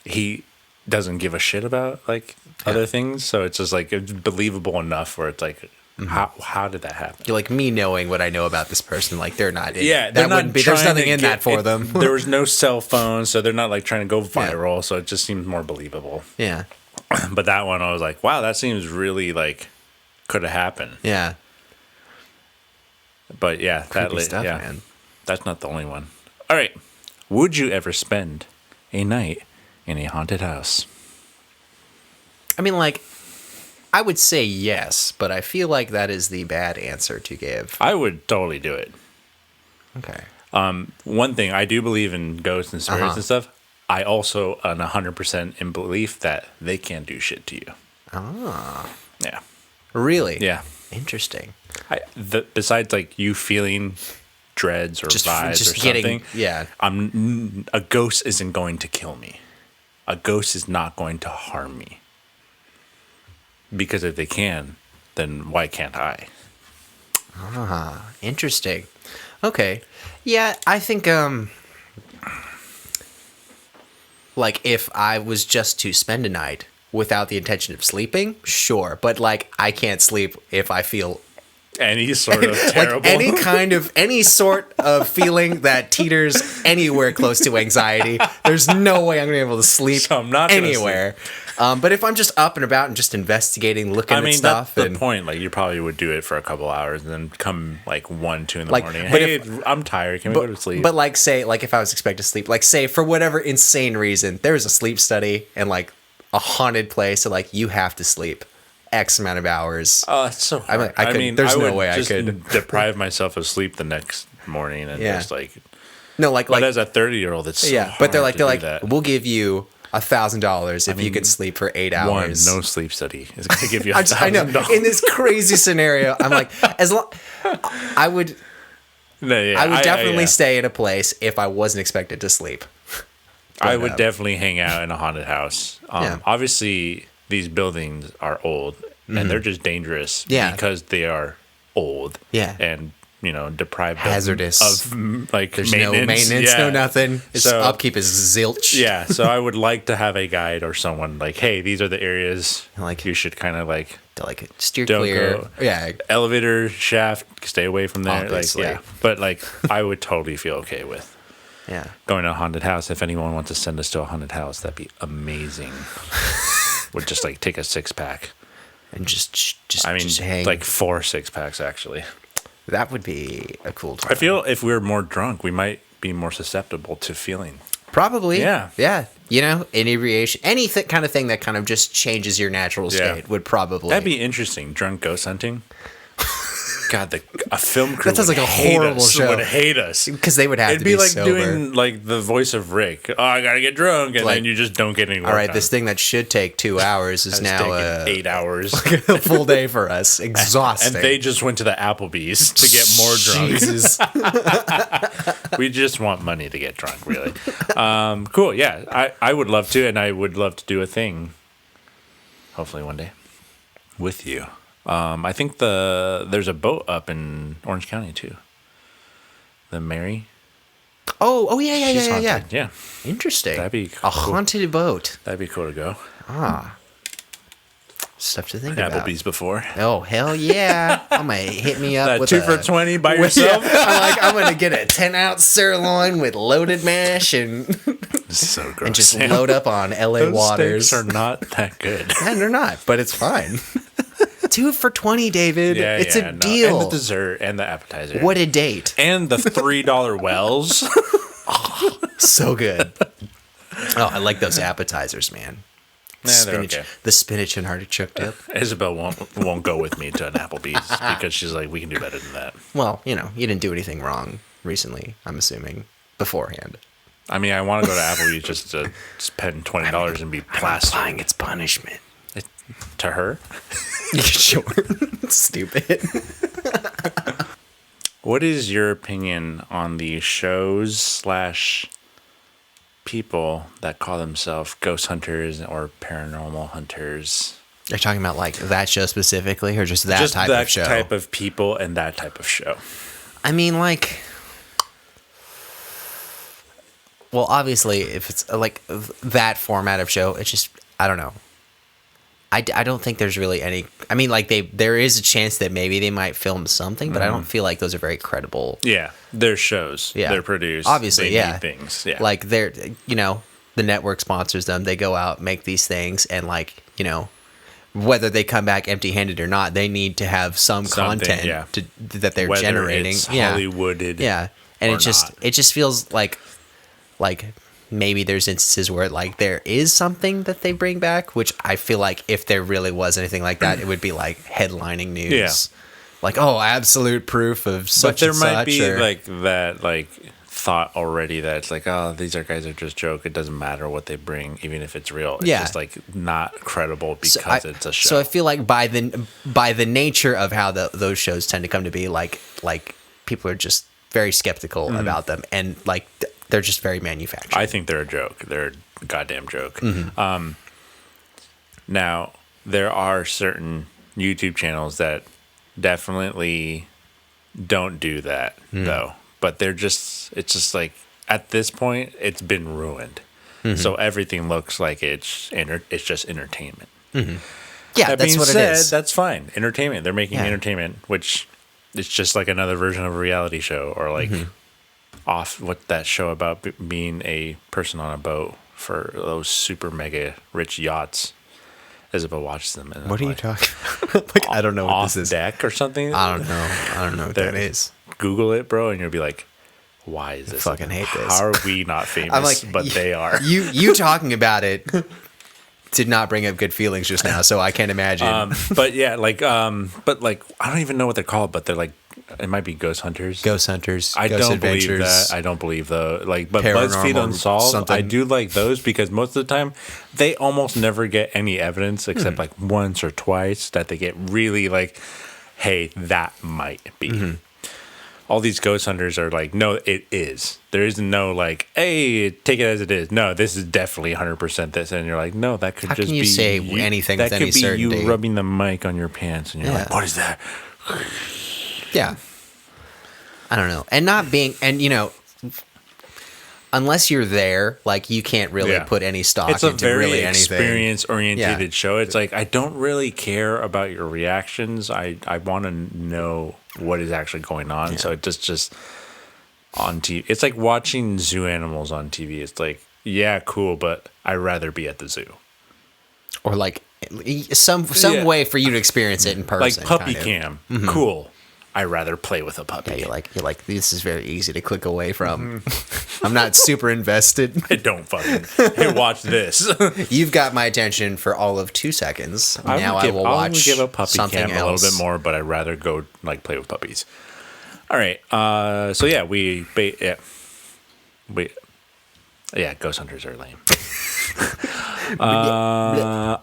he doesn't give a shit about like other things, so it's just like it's believable enough where it's like, how did that happen? You're like, me knowing what I know about this person, like they're not. That wouldn't be. There's nothing in that for them. There was no cell phone, so they're not like trying to go viral. So it just seems more believable. Yeah. But that one, I was like, wow, that seems really like could have happened. Yeah. But yeah, creepy stuff, man. That's not the only one. All right. Would you ever spend a night in a haunted house? I mean, like, I would say yes, but I feel like that is the bad answer to give. I would totally do it. Okay. One thing, I do believe in ghosts and spirits and stuff. I also am 100% in belief that they can't do shit to you. Ah. Yeah. Really? Yeah. Interesting. Besides, like, you feeling dreads or vibes or something. Yeah. A ghost isn't going to kill me. A ghost is not going to harm me. Because if they can, then why can't I? Ah, interesting. Okay. Yeah, I think like if I was just to spend a night, without the intention of sleeping, sure. But like, I can't sleep if I feel any sort of terrible, like any sort of feeling that teeters anywhere close to anxiety. There's no way I'm gonna be able to sleep so I'm not anywhere. But if I'm just up and about and just investigating, looking at stuff, that's the point. Like, you probably would do it for a couple hours and then come like 1, 2 in the morning. Hey, I'm tired. Can we go to sleep? But like, say, like if I was expected to sleep, like say for whatever insane reason, there's a sleep study and like a haunted place, so like you have to sleep X amount of hours. Oh, it's so hard. I mean, there's no way I could deprive myself of sleep the next morning and just like no, like as a 30-year-old, it's so hard but they're like that. We'll give you $1,000 if you can sleep for 8 hours. No sleep study is going to give you $1,000. I know. In this crazy scenario, I'm like, I would definitely stay in a place if I wasn't expected to sleep. I would definitely hang out in a haunted house. Obviously, these buildings are old, and they're just dangerous because they are old. Yeah. And, deprived hazardous of like there's maintenance. No maintenance, no nothing. Its upkeep is zilch. Yeah. So I would like to have a guide or someone like, hey, these are the areas like you should kind of like steer clear. Go. Elevator shaft, stay away from there. Obviously. Like, but like I would totally feel okay with. Yeah. Going to a haunted house. If anyone wants to send us to a haunted house, that'd be amazing. Would just like take a 6-pack and just hang. Like 4 6-packs actually. That would be a cool time. I feel if we were more drunk, we might be more susceptible to feeling. Probably. Yeah. Yeah. Inebriation, kind of thing that kind of just changes your natural state would probably. That'd be interesting. Drunk ghost hunting. God, a film crew that sounds like a horrible show. Would hate us because they would have to be like sober. Doing like the voice of Rick. Oh, I gotta get drunk, and then you just don't get any work. All right, done. This thing that should take 2 hours is now 8 hours. Like a full day for us. Exhausting. And they just went to the Applebee's to get more drunk. Jesus. We just want money to get drunk, really. Cool. Yeah, I would love to, and I would love to do a thing. Hopefully one day with you. I think there's a boat up in Orange County too. The Mary. Oh yeah. Yeah. Interesting. That'd be a haunted boat. That'd be cool to go. Stuff to think about. Applebee's before. Oh hell yeah! I'm gonna hit me up that with 2 for $20 by yourself. I'm gonna get a 10-ounce sirloin with loaded mash and so gross. And just load up on LA Those waters. Steaks are not that good. And they're not, but it's fine. 2 for $20, David. It's a deal. And the dessert and the appetizer. What a date. And the $3 wells. So good. Oh, I like those appetizers, man. Spinach, okay. The spinach and artichoke dip. Isabel won't go with me to an Applebee's because she's like, we can do better than that. Well, you didn't do anything wrong recently, I'm assuming, beforehand. I mean, I want to go to Applebee's just to spend $20 and be plastered. I'm applying its punishment. To her? Sure. Stupid. What is your opinion on the shows / people that call themselves ghost hunters or paranormal hunters? You're talking about like that show specifically, or just that type of show? Just that type of people and that type of show. I mean, like, well, obviously, if it's like that format of show, it's just, I don't know. I don't think there's really any. I mean, like there is a chance that maybe they might film something, but I don't feel like those are very credible. Yeah, they're shows. Yeah, they're produced. Obviously, they need things. Yeah, like they're the network sponsors them. They go out, make these things, and like whether they come back empty-handed or not, they need to have something, content that they're whether generating. It's Hollywooded. Yeah, and it just feels like maybe there's instances where like there is something that they bring back, which I feel like if there really was anything like that, it would be like headlining news. Yeah. Like, oh, absolute proof of such and such. But there might be like that like thought already that it's like, oh, these guys are just joke. It doesn't matter what they bring, even if it's real. It's just like not credible because it's a show. So I feel like by the nature of how those shows tend to come to be, like people are just very skeptical about them, and like they're just very manufactured. I think they're a joke. They're a goddamn joke. Mm-hmm. Now, there are certain YouTube channels that definitely don't do that, though. But it's just like, at this point, it's been ruined. So everything looks like it's just entertainment. Yeah, that's what it is. That's fine. Entertainment. They're making entertainment, which is just like another version of a reality show, or like off what that show about being a person on a boat for those super mega rich yachts. Isabel watches them. And what are you talking about? Like, I don't know what this is. Deck or something? I don't know what that is. Google it, bro, and you'll be like, why is this? I fucking hate this. How are we not famous? I'm like, but they are. You talking about it did not bring up good feelings just now, so I can't imagine. But yeah, but I don't even know what they're called, but they're like, it might be ghost hunters. Ghost hunters. I ghost don't adventures, believe that. I don't believe though. But Paranormal BuzzFeed Unsolved, something. I do like those because most of the time they almost never get any evidence except like once or twice that they get really like, hey, that might be. All these ghost hunters are like, no, it is. There is no like, hey, take it as it is. No, this is definitely 100% this. And you're like, no, that could just be. How can you say anything with any certainty? That could be you rubbing the mic on your pants and you're like, what is that? Yeah. I don't know. And not being, and unless you're there, like you can't really put any stock into really anything. It's a very experience-oriented show. It's like, I don't really care about your reactions. I want to know what is actually going on. So it just on TV. It's like watching zoo animals on TV. It's like, yeah, cool, but I'd rather be at the zoo. Or like some way for you to experience it in person. Like puppy cam. Cool. I'd rather play with a puppy. Yeah, you're like, this is very easy to click away from. I'm not super invested. I don't fucking. Hey, watch this. You've got my attention for all of 2 seconds. I will watch give a puppy something cam else. a little bit more, but I'd rather go like play with puppies. All right. So yeah, ghost hunters are lame.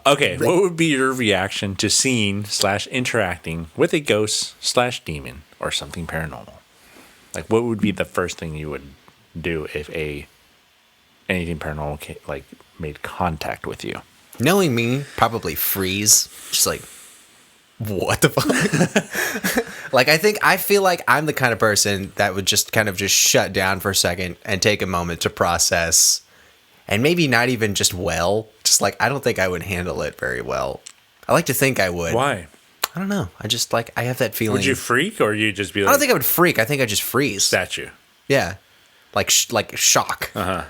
Okay, what would be your reaction to seeing / interacting with a ghost / demon or something paranormal? Like, what would be the first thing you would do if anything paranormal made contact with you? Knowing me, probably freeze. Just like, what the fuck? I feel like I'm the kind of person that would just kind of just shut down for a second and take a moment to process. And maybe not even just just like, I don't think I would handle it very well. I like to think I would. Why? I don't know. I just I have that feeling. Would you freak or you just be like? I don't think I would freak. I think I'd just freeze. Statue. Yeah. Like shock. Uh-huh.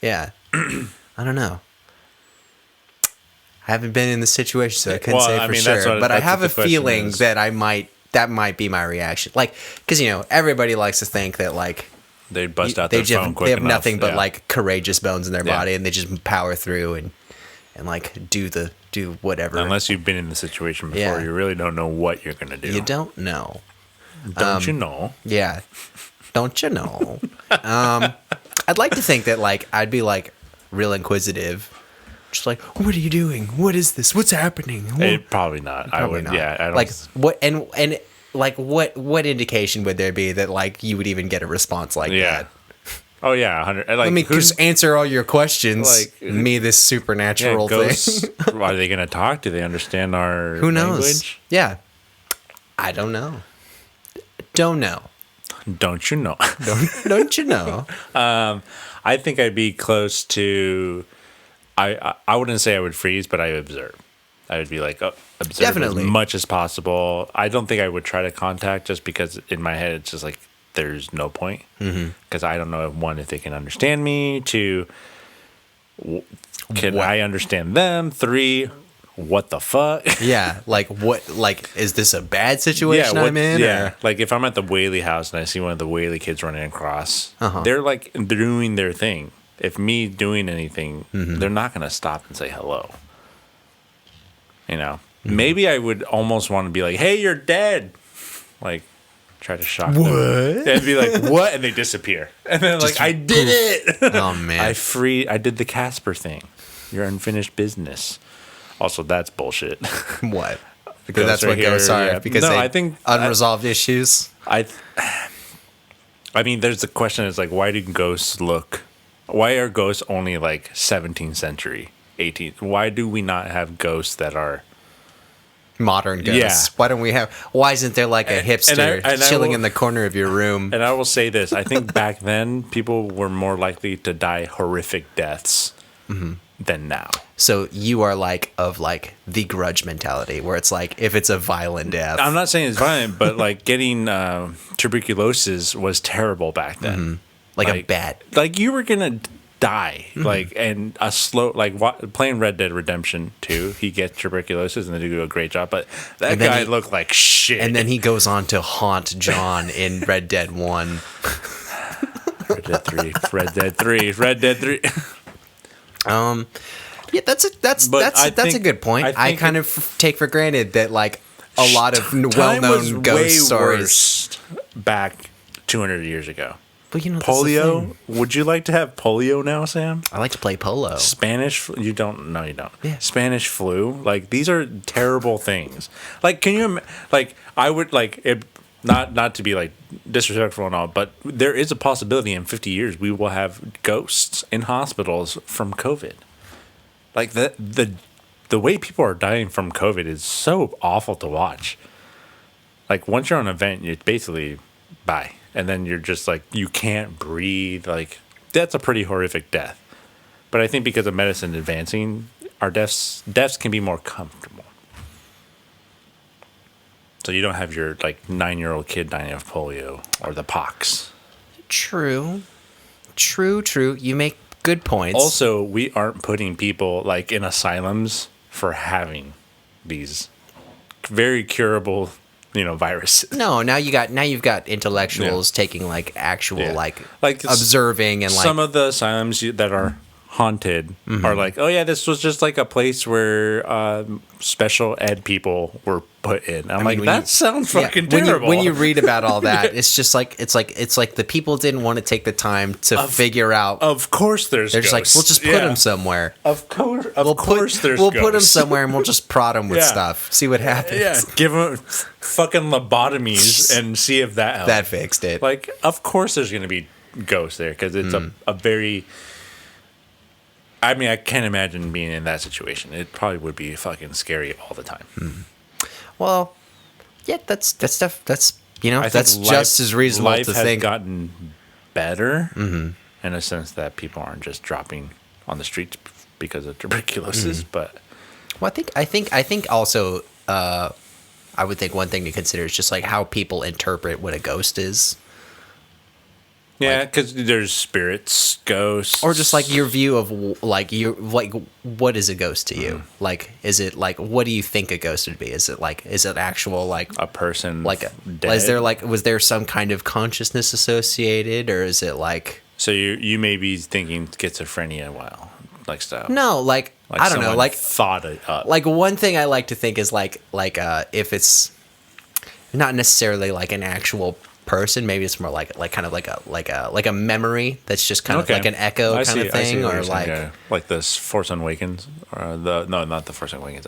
Yeah. I don't know. I haven't been in this situation, so I couldn't say for sure. But I have a feeling that that might be my reaction. Like, because, everybody likes to think that they bust out their phone quick enough. They have nothing but courageous bones in their body, and they just power through and do whatever. Unless you've been in the situation before, you really don't know what you're gonna do. You don't know. Don't you know? Yeah. Don't you know? I'd like to think that I'd be real inquisitive. Just what are you doing? What is this? What's happening? Probably not. Probably not. Yeah. I don't. What indication would there be that you would even get a response like that? Oh yeah, 100. Let me just answer all your questions. Me, this supernatural thing. Are they gonna talk? Do they understand our Who knows? Language? Yeah, I don't know. Don't know. Don't you know? Don't you know? I think I'd be close to. I wouldn't say I would freeze, but I would observe. I would be observe Definitely. As much as possible. I don't think I would try to contact just because in my head it's just there's no point. Because I don't know, if they can understand me. 2, can I understand them? 3, what the fuck? Yeah, what? Is this a bad situation I'm in? Yeah, or? If I'm at the Whaley house and I see one of the Whaley kids running across, they're doing their thing. If me doing anything, they're not going to stop and say hello. Maybe I would almost want to be like, hey, you're dead. Try to shock them. And be like, what? And they disappear. And then I did it. Oh, man. I did the Casper thing. Your unfinished business. Also, that's bullshit. What? Because that's what ghosts are. Yeah. Because I think unresolved issues. I mean, there's the question is why do ghosts look... Why are ghosts only 17th century, 18th? Why do we not have ghosts that are modern ghosts? Yeah. Why isn't there a hipster chilling in the corner of your room? And I will say this, I think back then people were more likely to die horrific deaths than now. So you are of the grudge mentality, where it's like, if it's a violent death. I'm not saying it's violent, but like getting tuberculosis was terrible back then. Like a bat. Like you were gonna die. And a slow playing Red Dead Redemption 2, he gets tuberculosis and they do a great job. But that guy looked like shit. And then he goes on to haunt John in Red Dead 1. Red Dead 3. Red Dead 3. Red Dead 3. Yeah, that's a good point. I kind of take for granted that a lot of well-known ghost stories back 200 years ago. But polio? Would you like to have polio now, Sam? I like to play polo. Spanish? You don't? No, you don't. Yeah. Spanish flu? These are terrible things. Can you? I would it. Not to be disrespectful and all, but there is a possibility in 50 years we will have ghosts in hospitals from COVID. The way people are dying from COVID is so awful to watch. Once you're on an event, it's basically bye. And then you're just you can't breathe. That's a pretty horrific death. But I think because of medicine advancing, our deaths can be more comfortable. So you don't have your 9-year-old kid dying of polio or the pox. True. You make good points. Also, we aren't putting people in asylums for having these very curable viruses. No, now you've got intellectuals taking actual observing and some of the asylums that are haunted are oh yeah, this was just a place where special ed people were put in. That sounds fucking terrible. When you read about all that, it's just it's like the people didn't want to take the time to figure out. Of course, they're just ghosts. We'll just put them somewhere. Of course, we'll put them somewhere and we'll just prod them with stuff. See what happens. Yeah, give them fucking lobotomies and see if that helps. That fixed it. Of course, there's gonna be ghosts there because it's a very. I mean, I can't imagine being in that situation. It probably would be fucking scary all the time. Well, yeah, that's stuff. That's that's just as reasonable life to has think. Gotten better in a sense that people aren't just dropping on the streets because of tuberculosis. But I think also I would think one thing to consider is just how people interpret what a ghost is. Yeah, because there's spirits, ghosts, or just your view of what is a ghost to you? Is it what do you think a ghost would be? Is it actual a person dead? Was there some kind of consciousness associated, or is it So you may be thinking schizophrenia, stuff. No, I don't know, thought it up. One thing I like to think is if it's not necessarily an actual person, maybe it's more kind of like a memory that's just kind of an echo kind of thing, or like this Force Awakens, or not the Force Awakens,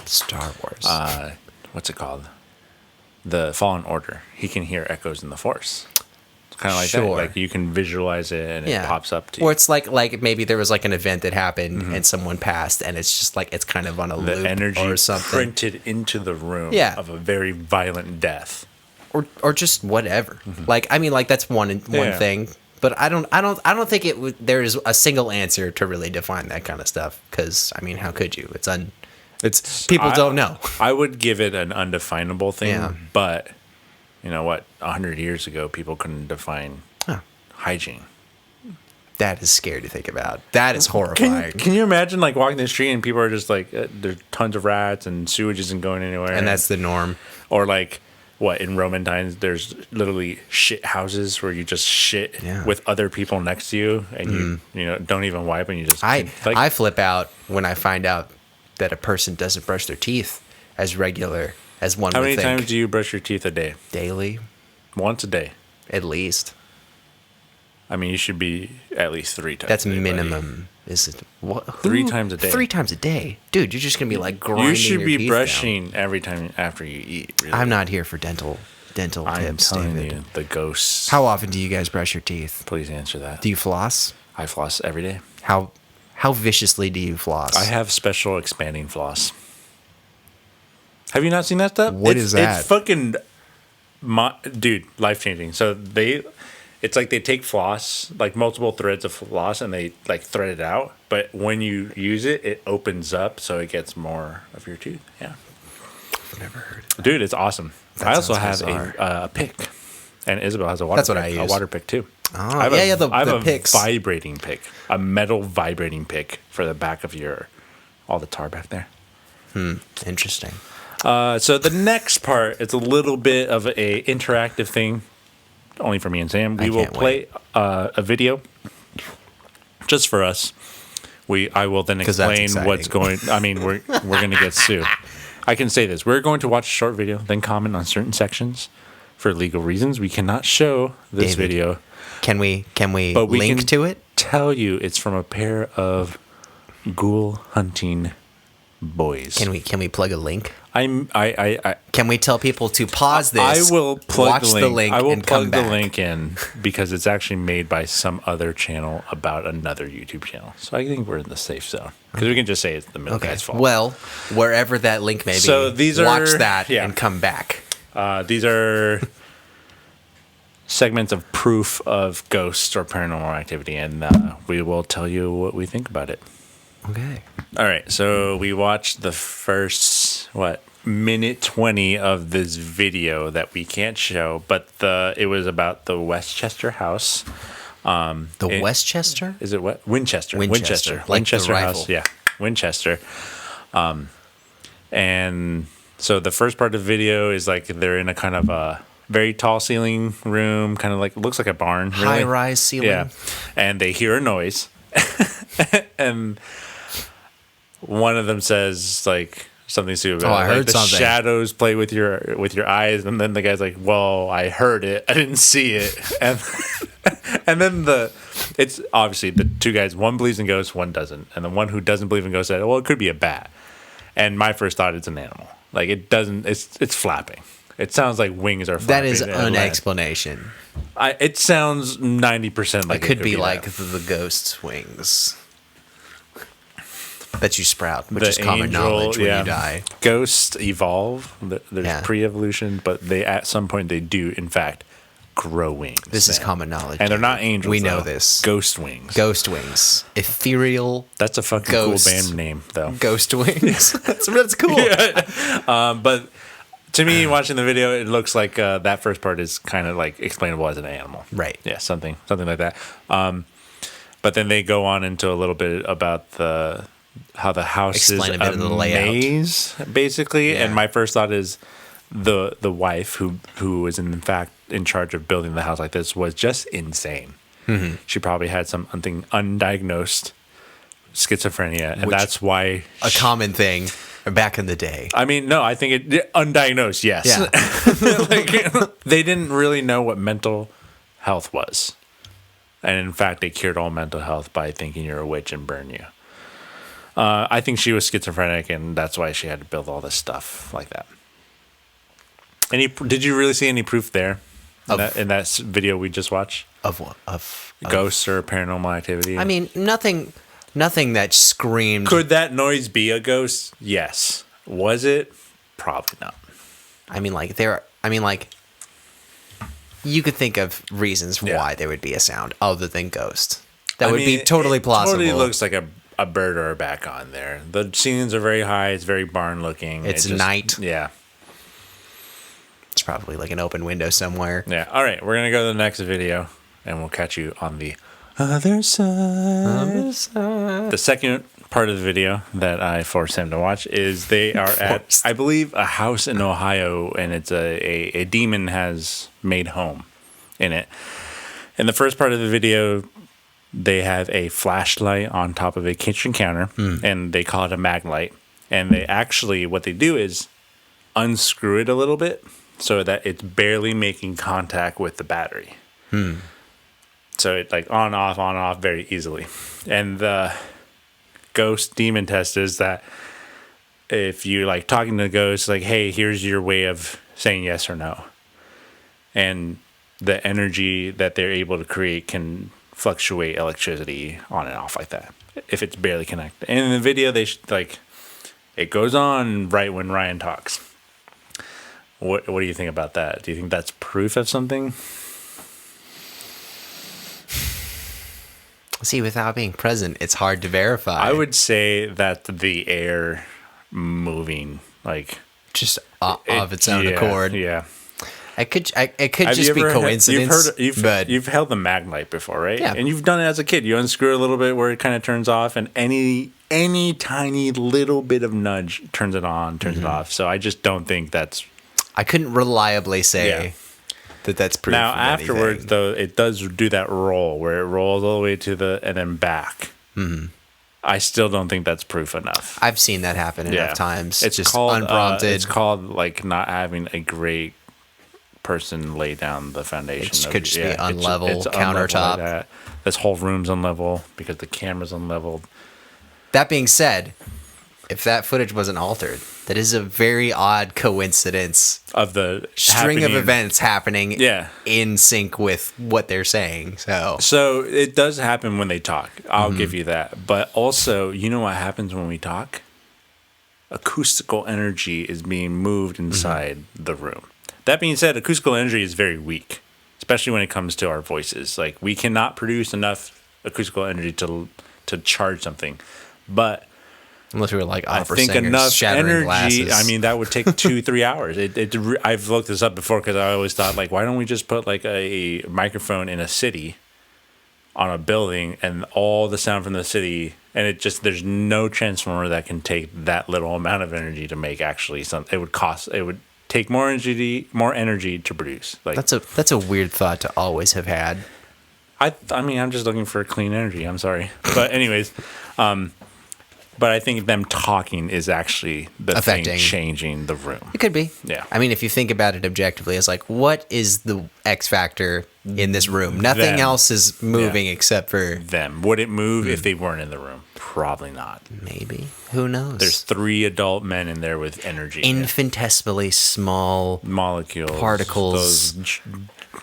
Star Wars. What's it called? The Fallen Order. He can hear echoes in the Force. It's kind of that. You can visualize it and it pops up to you. Or it's maybe there was an event that happened and someone passed, and it's just it's kind of on a loop energy or something printed into the room of a very violent death. Or just whatever. That's one thing, but I don't think there is a single answer to really define that kind of stuff, because how could you? It's people don't know. I would give it an undefinable thing, but you know what? 100 years ago, people couldn't define hygiene. That is scary to think about. That is horrifying. Can you imagine walking the street and people are just there's tons of rats and sewage isn't going anywhere, and that's the norm, or what, in Roman times, there's literally shit houses where you just shit with other people next to you, and you don't even wipe, and you just. I flip out when I find out that a person doesn't brush their teeth as regular as one would think. How many times do you brush your teeth a day? Daily. Once a day. At least. You should be at least 3 times. That's minimum. Is it what? 3 times a day. 3 times a day, dude. You're just gonna be grinding. You should be brushing every time after you eat. Really. I'm not here for dental tips, I'm telling David. you, the ghosts. How often do you guys brush your teeth? Please answer that. Do you floss? I floss every day. How viciously do you floss? I have special expanding floss. Have you not seen that stuff? What is that? It's fucking, dude, life changing. So it's like they take floss, like multiple threads of floss, and they like thread it out. But when you use it, it opens up so it gets more of your tooth. Yeah. I've never heard of that. Dude, it's awesome. I also have a pick, and Isabel has a water. That's what I use. A water pick too. Oh, I have a picks. Vibrating pick, a metal vibrating pick for the back of all the tar back there. Interesting. So the next part, it's a little bit of a interactive thing, only for me and Sam. We will play a video just for us. I will then explain what's going. I mean, we're going to get sued. I can say this: we're going to watch a short video, then comment on certain sections. For legal reasons, we cannot show this video. Can we link to it? Tell you it's from a pair of ghoul hunting boys. Can we plug a link? I Can we tell people to pause this? I will plug watch the link I will and plug come the back. link in because it's actually made by some other channel about another YouTube channel. So I think we're in the safe zone because we can just say it's the middle guy's fault. Well, wherever that link may be, so these watch that and come back. These are segments of proof of ghosts or paranormal activity, and we will tell you what we think about it. Okay. All right. So we watched the first, minute 20 of this video that we can't show, but it was about the Westchester house. Westchester? Is it what? Winchester. Like Winchester the house. rifle. Yeah. Winchester. And so the first part of the video is like they're in a kind of a very tall ceiling room, kind of like looks like a barn. Really. High-rise ceiling. Yeah. And they hear a noise. And one of them says like something stupid. I heard the something. Shadows play with your eyes, and then the guy's like, "Well, I heard it. I didn't see it." And and then it's obviously the two guys. One believes in ghosts, one doesn't, and the one who doesn't believe in ghosts said, "Well, it could be a bat." And my first thought, it's an animal. Like it doesn't. It's flapping. It sounds like wings are flapping. That is an explanation. It sounds 90% like it could be like the ghost's wings that you sprout, which is common knowledge when you die. Ghosts evolve. There's pre-evolution, but at some point they do, in fact, grow wings. This is common knowledge. And they're not angels. We know this. Ghost wings. Ghost wings. Ethereal. That's a fucking cool band name, though. Ghost wings. That's cool. Yeah. But to me, watching the video, it looks like that first part is kind of like explainable as an animal. Right. Yeah, something like that. But then they go on into a little bit about how the house is a maze, basically. Yeah. And my first thought is the wife who was in fact in charge of building the house like this was just insane. Mm-hmm. She probably had something undiagnosed schizophrenia, and that's why a common thing back in the day. I mean, no, I think it undiagnosed. Yes, yeah. They didn't really know what mental health was, and in fact, they cured all mental health by thinking you're a witch and burn you. I think she was schizophrenic, and that's why she had to build all this stuff like that. Did you really see any proof there in that video we just watched? Of what? Of ghosts or paranormal activity? I mean, nothing that screamed. Could that noise be a ghost? Yes. Was it? Probably not. I mean, you could think of reasons why there would be a sound other than ghost. That would be totally plausible. It totally looks like a bird or a bat on there. The ceilings are very high. It's very barn looking. It's night. Yeah. It's probably like an open window somewhere. Yeah. All right. We're going to go to the next video, and we'll catch you on the other side. The second part of the video that I forced him to watch is they are at, I believe, a house in Ohio, and it's a demon has made home in it. In the first part of the video, they have a flashlight on top of a kitchen counter, and they call it a mag light. And they actually, what they do is unscrew it a little bit so that it's barely making contact with the battery. So it like on, off very easily. And the ghost demon test is that if you're like talking to the ghost, like, hey, here's your way of saying yes or no. And the energy that they're able to create can fluctuate electricity on and off like that if it's barely connected. And in the video, it goes on right when Ryan talks. What do you think about that? Do you think that's proof of something? See, without being present, it's hard to verify. I would say that the air moving, like, just of its own accord. Yeah. It could just be coincidence. You've held the mag light before, right? Yeah. And you've done it as a kid. You unscrew a little bit where it kind of turns off, and any tiny little bit of nudge turns it on, turns it off. So I just don't think that's... I couldn't reliably say that's proof. Now, afterwards, though, it does do that roll where it rolls all the way to and then back. Mm-hmm. I still don't think that's proof enough. I've seen that happen enough times. It's just called, unprompted. It's called, like, not having a great person lay down the foundation. It could just be unlevel, countertop. Like this whole room's unlevel because the camera's unleveled. That being said, if that footage wasn't altered, that is a very odd coincidence of the string of events happening in sync with what they're saying. So it does happen when they talk. I'll give you that. But also, you know what happens when we talk? Acoustical energy is being moved inside the room. That being said, acoustical energy is very weak, especially when it comes to our voices. Like, we cannot produce enough acoustical energy to charge something. But unless we were like opera I think singers enough shattering energy. glasses. I mean, that would take 2-3 hours. I've looked this up before because I always thought, like, why don't we just put like a microphone in a city on a building and all the sound from the city, and there's no transformer that can take that little amount of energy to make actually something. It would take more energy to produce. Like, that's a weird thought to always have had. I mean, I'm just looking for clean energy. I'm sorry, but anyways, but I think them talking is actually the thing changing the room. It could be. Yeah. I mean, if you think about it objectively, it's like, what is the X factor in this room? Nothing else is moving except for them. Would it move if they weren't in the room? Probably not. Maybe. Who knows? There's 3 adult men in there with energy. Infinitesimally small molecules. Particles.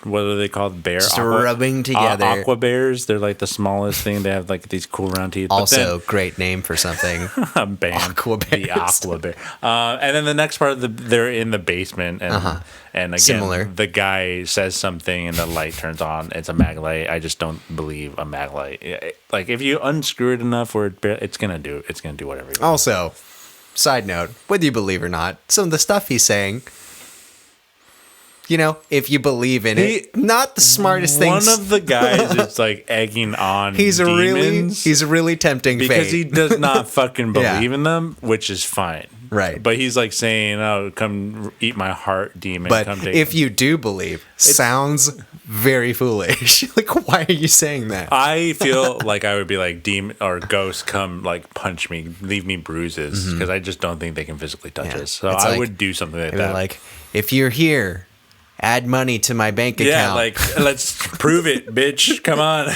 What are they called? Just rubbing together. Aqua bears. They're like the smallest thing. They have like these cool round teeth. Also, great name for something. Bam. Aqua bears. The aqua bear. And then the next part they're in the basement, and again, similar. The guy says something, and the light turns on. It's a mag light. I just don't believe a mag light. Like, if you unscrew it enough, where it's gonna do whatever. Also, side note, whether you believe or not, some of the stuff he's saying, you know, if you believe in it, not the smartest things. One of the guys is like egging on he's demons. He's a really tempting because fate. he does not fucking believe in them, which is fine. Right. But he's like saying, "Oh, come eat my heart, demon." But come take if them. You do believe, sounds very foolish. Like, why are you saying that? I feel like I would be like, demon or ghost, come like punch me, leave me bruises, because I just don't think they can physically touch us. So I would do something like that. Like, if you're here, add money to my bank account. Yeah, like, let's prove it, bitch. Come on.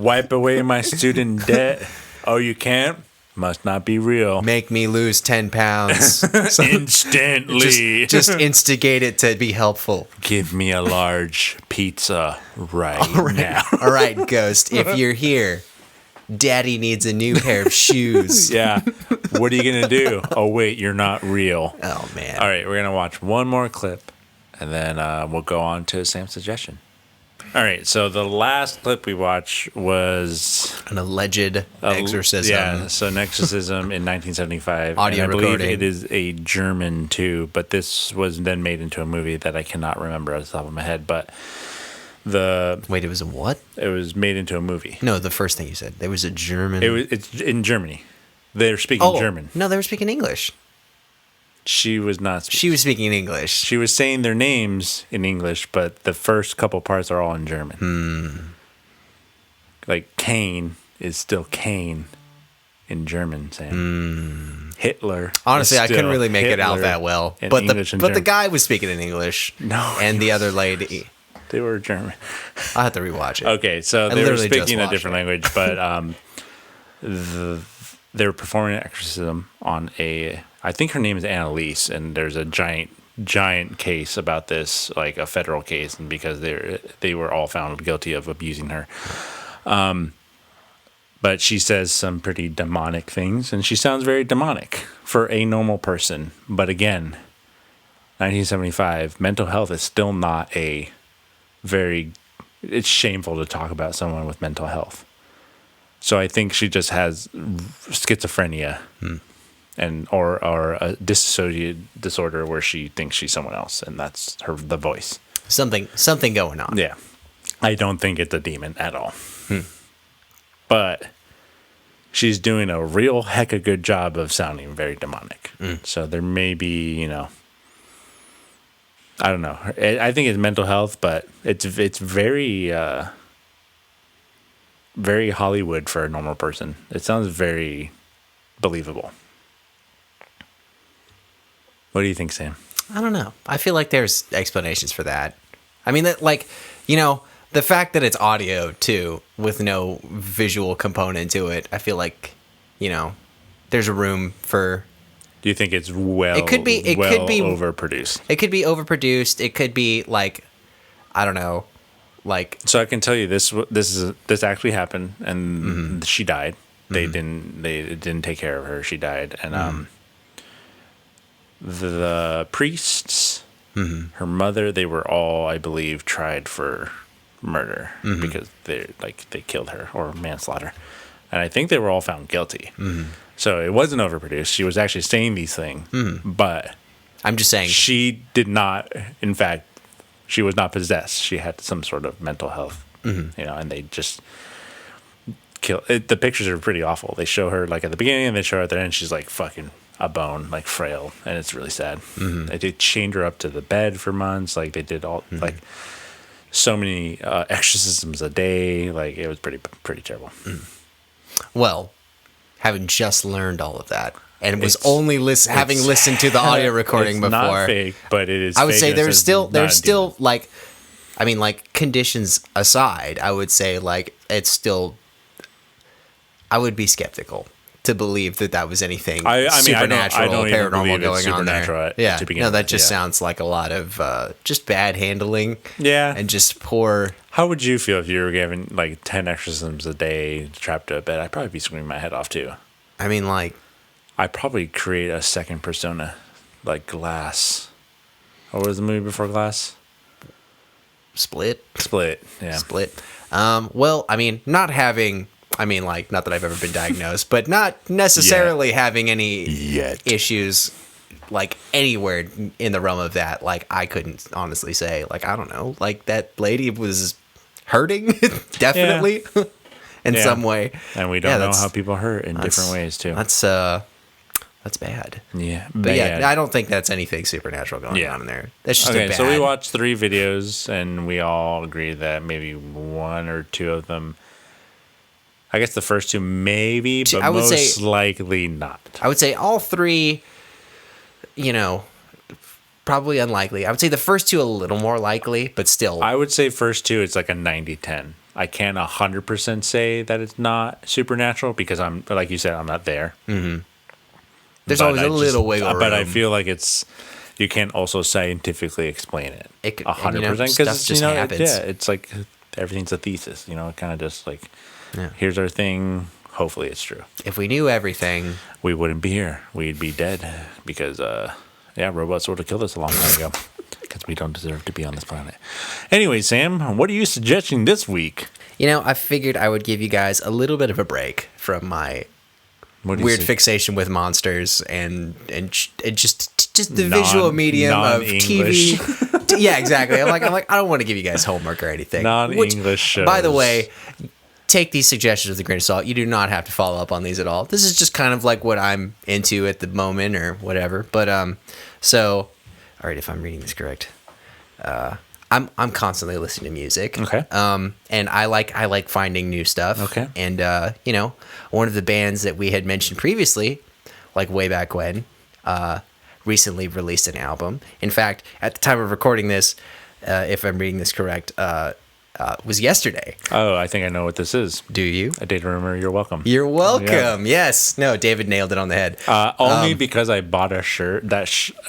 Wipe away my student debt. Oh, you can't? Must not be real. Make me lose 10 pounds. Instantly. Just instigate it to be helpful. Give me a large pizza right now. All right, Ghost. If you're here, Daddy needs a new pair of shoes. Yeah. What are you going to do? Oh, wait, you're not real. Oh, man. All right, we're going to watch one more clip, and then we'll go on to Sam's suggestion. All right, so the last clip we watched was an alleged exorcism. Yeah, so an exorcism in 1975. Audio and I recording. believe it is a German too, but this was then made into a movie that I cannot remember off the top of my head. But wait, it was a what? It was made into a movie. No, the first thing you said. There was a German. It's in Germany. They're speaking German. No, they were speaking English. She was not. She was speaking English. She was saying their names in English, but the first couple parts are all in German. Like Cain is still Cain in German, Sam. Hitler. Honestly, I couldn't really make it out that well. But the guy was speaking in English. No, and the other lady. They were German. I'll have to rewatch it. Okay, so they were speaking a different language, but they were performing an exorcism on I think her name is Annalise, and there's a giant case about this, like a federal case, and because they were all found guilty of abusing her. But she says some pretty demonic things, and she sounds very demonic for a normal person. But again, 1975, mental health is still not it's shameful to talk about someone with mental health. So I think she just has schizophrenia, or a dissociative disorder where she thinks she's someone else, and that's the voice. Something going on. Yeah, I don't think it's a demon at all. But she's doing a real heck of a good job of sounding very demonic. So there may be, I don't know. I think it's mental health, but it's very very Hollywood for a normal person. It sounds very believable. What do you think, Sam? I don't know. I feel like there's explanations for that. I mean, that the fact that it's audio too, with no visual component to it, I feel like, there's a room for. Do you think it's It could be overproduced. It could be overproduced. It could be like, I don't know, like. So I can tell you this actually happened, and she died. They didn't take care of her. She died, and the priests, her mother, they were all, I believe, tried for murder because they killed her, or manslaughter, and I think they were all found guilty. So it wasn't overproduced. She was actually saying these things, but I'm just saying she did not. In fact, she was not possessed. She had some sort of mental health, and they just kill. The pictures are pretty awful. They show her like at the beginning, and they show her at the end. She's like fucking a bone, like frail, and it's really sad. They did chain her up to the bed for months. Like they did all like so many exorcisms a day. Like it was pretty terrible. Well, having just learned all of that, and was only having listened to the audio recording before. Not fake, but it is. I would say there's still like, I mean, like conditions aside, I would say like it's still. I would be skeptical to believe that was anything supernatural, I don't paranormal going on there. Yeah, no, that just with. sounds like a lot of just bad handling. Yeah, and just poor. How would you feel if you were given like 10 exorcisms a day, trapped to a bed? I'd probably be screaming my head off too. I mean, like, I'd probably create a second persona, like Glass. What was the movie before Glass? Split. Yeah. Split. Well, I mean, not that I've ever been diagnosed, but not necessarily having any issues, like, anywhere in the realm of that. Like, I couldn't honestly say, like, I don't know, like, that lady was hurting, definitely, in some way. And we don't know how people hurt in different ways, too. That's bad. Yeah. But I don't think that's anything supernatural going on in there. That's just okay, so we watched 3 videos, and we all agree that maybe 1 or 2 of them, I guess the first 2 maybe, but most likely not. I would say all 3, probably unlikely. I would say the first 2 a little more likely, but still. I would say first 2, it's like a 90-10. I can't 100% say that it's not supernatural because I'm, like you said, I'm not there. Mm-hmm. There's always a little wiggle room. But I feel like you can't also scientifically explain it 100% because just happens. It's like everything's a thesis. It kind of just like, here's our thing. Hopefully it's true. If we knew everything, we wouldn't be here. We'd be dead because, robots would have killed us a long time ago because we don't deserve to be on this planet. Anyway, Sam, what are you suggesting this week? I figured I would give you guys a little bit of a break from my weird fixation with monsters and just the visual medium of TV. Yeah, exactly. I'm like, I don't want to give you guys homework or anything. Non-English shows. By the way, take these suggestions with a grain of salt. You do not have to follow up on these at all. This is just kind of like what I'm into at the moment or whatever. But so, all right, if I'm reading this correct, I'm constantly listening to music. Okay. And I like finding new stuff. Okay. And one of the bands that we had mentioned previously, like way back when, recently released an album. In fact, at the time of recording this, if I'm reading this correct, was yesterday. Oh, I think I know what this is. Do you? A Day to Remember. You're welcome. You're welcome. Yeah. Yes. No, David nailed it on the head. Only because I bought a shirt,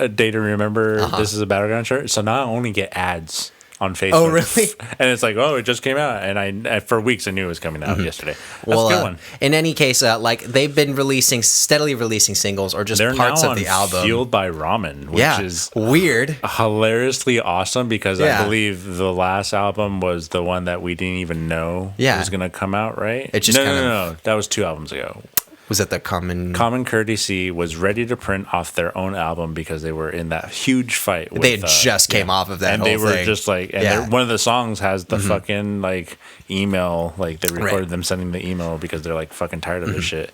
A Day to Remember, This is a Battleground shirt. So now I only get ads on Facebook. Oh, really? And it's like, oh, it just came out, and I for weeks I knew it was coming out yesterday. That's a good one. In any case, like they've been steadily releasing singles or just parts of the album. Fueled by Ramen, which is weird, hilariously awesome because I believe the last album was the one that we didn't even know was going to come out. Right? It just no, that was 2 albums ago. Was it the Common Courtesy was ready to print off their own album because they were in that huge fight. They just came off of that, and whole they were thing. Just like, and one of the songs has the fucking like email, like they recorded them sending the email because they're like fucking tired of this shit.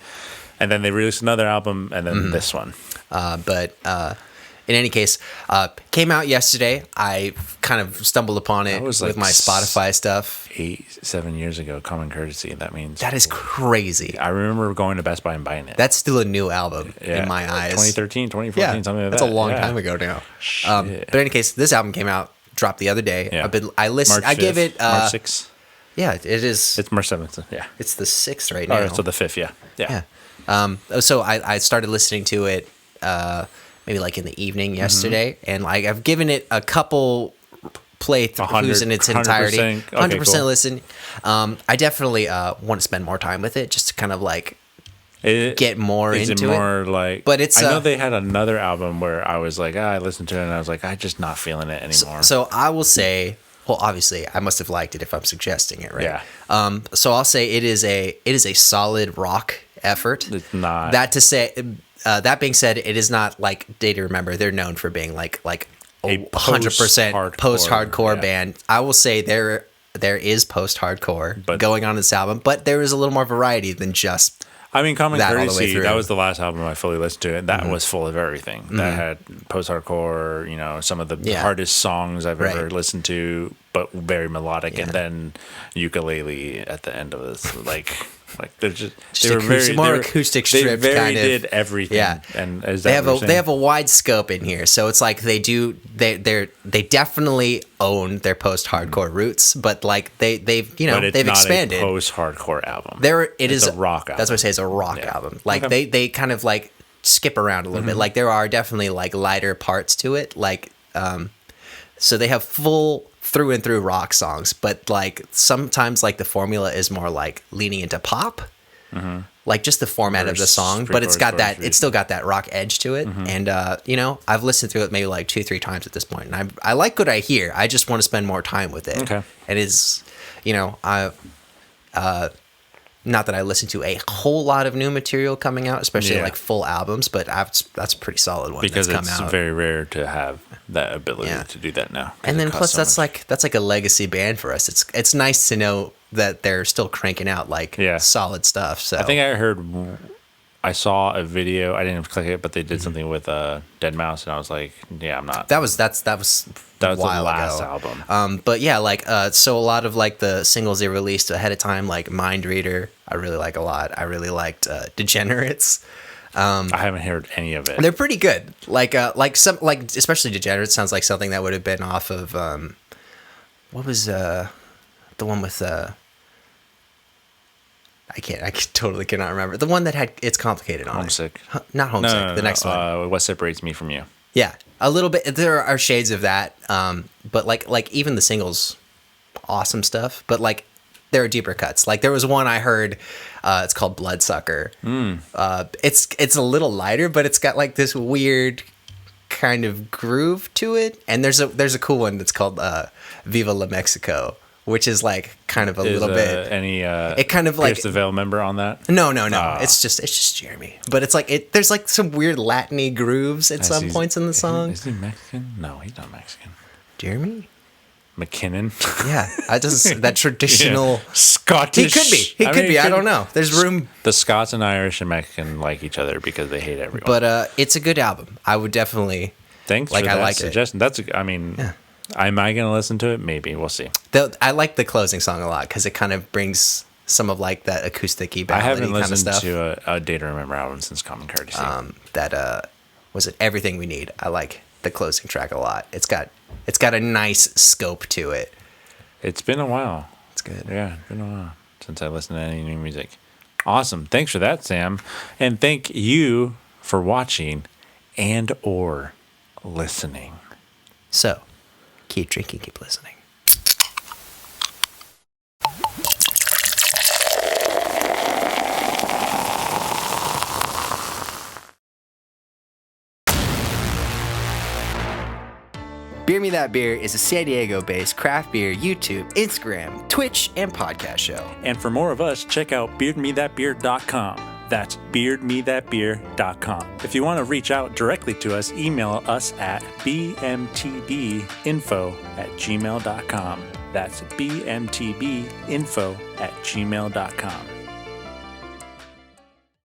And then they released another album, and then this one. But in any case, came out yesterday. I kind of stumbled upon it with my Spotify stuff. 7 years ago, Common Courtesy. That means that is crazy. I remember going to Best Buy and buying it. That's still a new album in my eyes. 2013, 2014, something like that. That's a long time ago now. But in any case, this album came out, dropped the other day. Yeah. I listened. March 5th, I gave it March 6th. Yeah, it is. It's March 7th. Yeah, it's the 6th right now. Oh, so the 5th. Yeah. So I started listening to it maybe like in the evening yesterday, and like I've given it a couple playthroughs in its entirety. 100% listen. I definitely want to spend more time with it just to kind of like get more into it. Is it more like? But it's. I know they had another album where I was like, I listened to it and I was like, I'm just not feeling it anymore. So I will say. Well, obviously, I must have liked it if I'm suggesting it, right? Yeah. So I'll say it is a solid rock effort. It's not. That being said, it is not like Day to Remember. They're known for being like a 100% post-hardcore band. I will say there is post-hardcore going on this album, but there is a little more variety than just. I mean, Common Courtesy, that was the last album I fully listened to, and that was full of everything. That had post-hardcore, some of the hardest songs I've ever listened to, but very melodic, and then ukulele at the end of this, like they're just they were very acoustic stripped. They kind of did everything. Yeah, and is that they have a wide scope in here, so it's like they definitely own their post-hardcore roots, but like they've expanded. A post-hardcore album. It's a rock album. That's what I say. It's a rock album. Like they kind of like skip around a little bit. Like there are definitely like lighter parts to it. Like so they have full through and through rock songs, but like sometimes like the formula is more like leaning into pop, like just the format of the song, but it's still got that rock edge to it. And I've listened through it maybe like 2-3 times at this point, and I like what I hear. I just want to spend more time with it. Okay. And it's not that I listen to a whole lot of new material coming out, especially like full albums, but that's a pretty solid one because that's come out. It's very rare to have that ability to do that now. And then plus that's like a legacy band for us. It's nice to know that they're still cranking out solid stuff. So I think I saw a video. I didn't click it, but they did something with Dead Mouse, and I was like, I'm not. That was the last album. But yeah, like so a lot of like the singles they released ahead of time, like Mind Reader, I really like a lot. I really liked Degenerates. I haven't heard any of it. They're pretty good. Like especially Degenerates sounds like something that would have been off of what was the one with I totally cannot remember. The one that had It's Complicated on Homesick. it. Not Homesick. No, the next one. What Separates Me From You. Yeah, a little bit. There are shades of that, but like even the singles, awesome stuff. But like there are deeper cuts. Like there was one I heard. It's called Bloodsucker. It's a little lighter, but it's got like this weird kind of groove to it. And there's a cool one that's called Viva La Mexico, which is like kind of a little bit. It kind of like Pierce the Veil member on that? No. It's just Jeremy. But it's like there's like some weird Latin-y grooves at some points in the song. Is he Mexican? No, he's not Mexican. Jeremy? McKinnon. Yeah, that traditional Scottish. He could be. I don't know. There's room. The Scots and Irish and Mexican like each other because they hate everyone. But it's a good album. I would definitely. Thanks for that suggestion. Am I going to listen to it? Maybe. We'll see. I like the closing song a lot because it kind of brings some of like that acoustic-y ballad-y I haven't kind of listened stuff. to a Day to Remember album since Common Courtesy. Was it Everything We Need? I like the closing track a lot. It's got a nice scope to it. It's been a while. It's good. Yeah, it's been a while since I listened to any new music. Awesome. Thanks for that, Sam. And thank you for watching and or listening. So, keep drinking, keep listening. Beer Me That Beer is a San Diego-based craft beer YouTube, Instagram, Twitch, and podcast show. And for more of us, check out beardmethatbeer.com. That's beardmethatbeer.com. If you want to reach out directly to us, email us at bmtbinfo@gmail.com. That's bmtbinfo@gmail.com.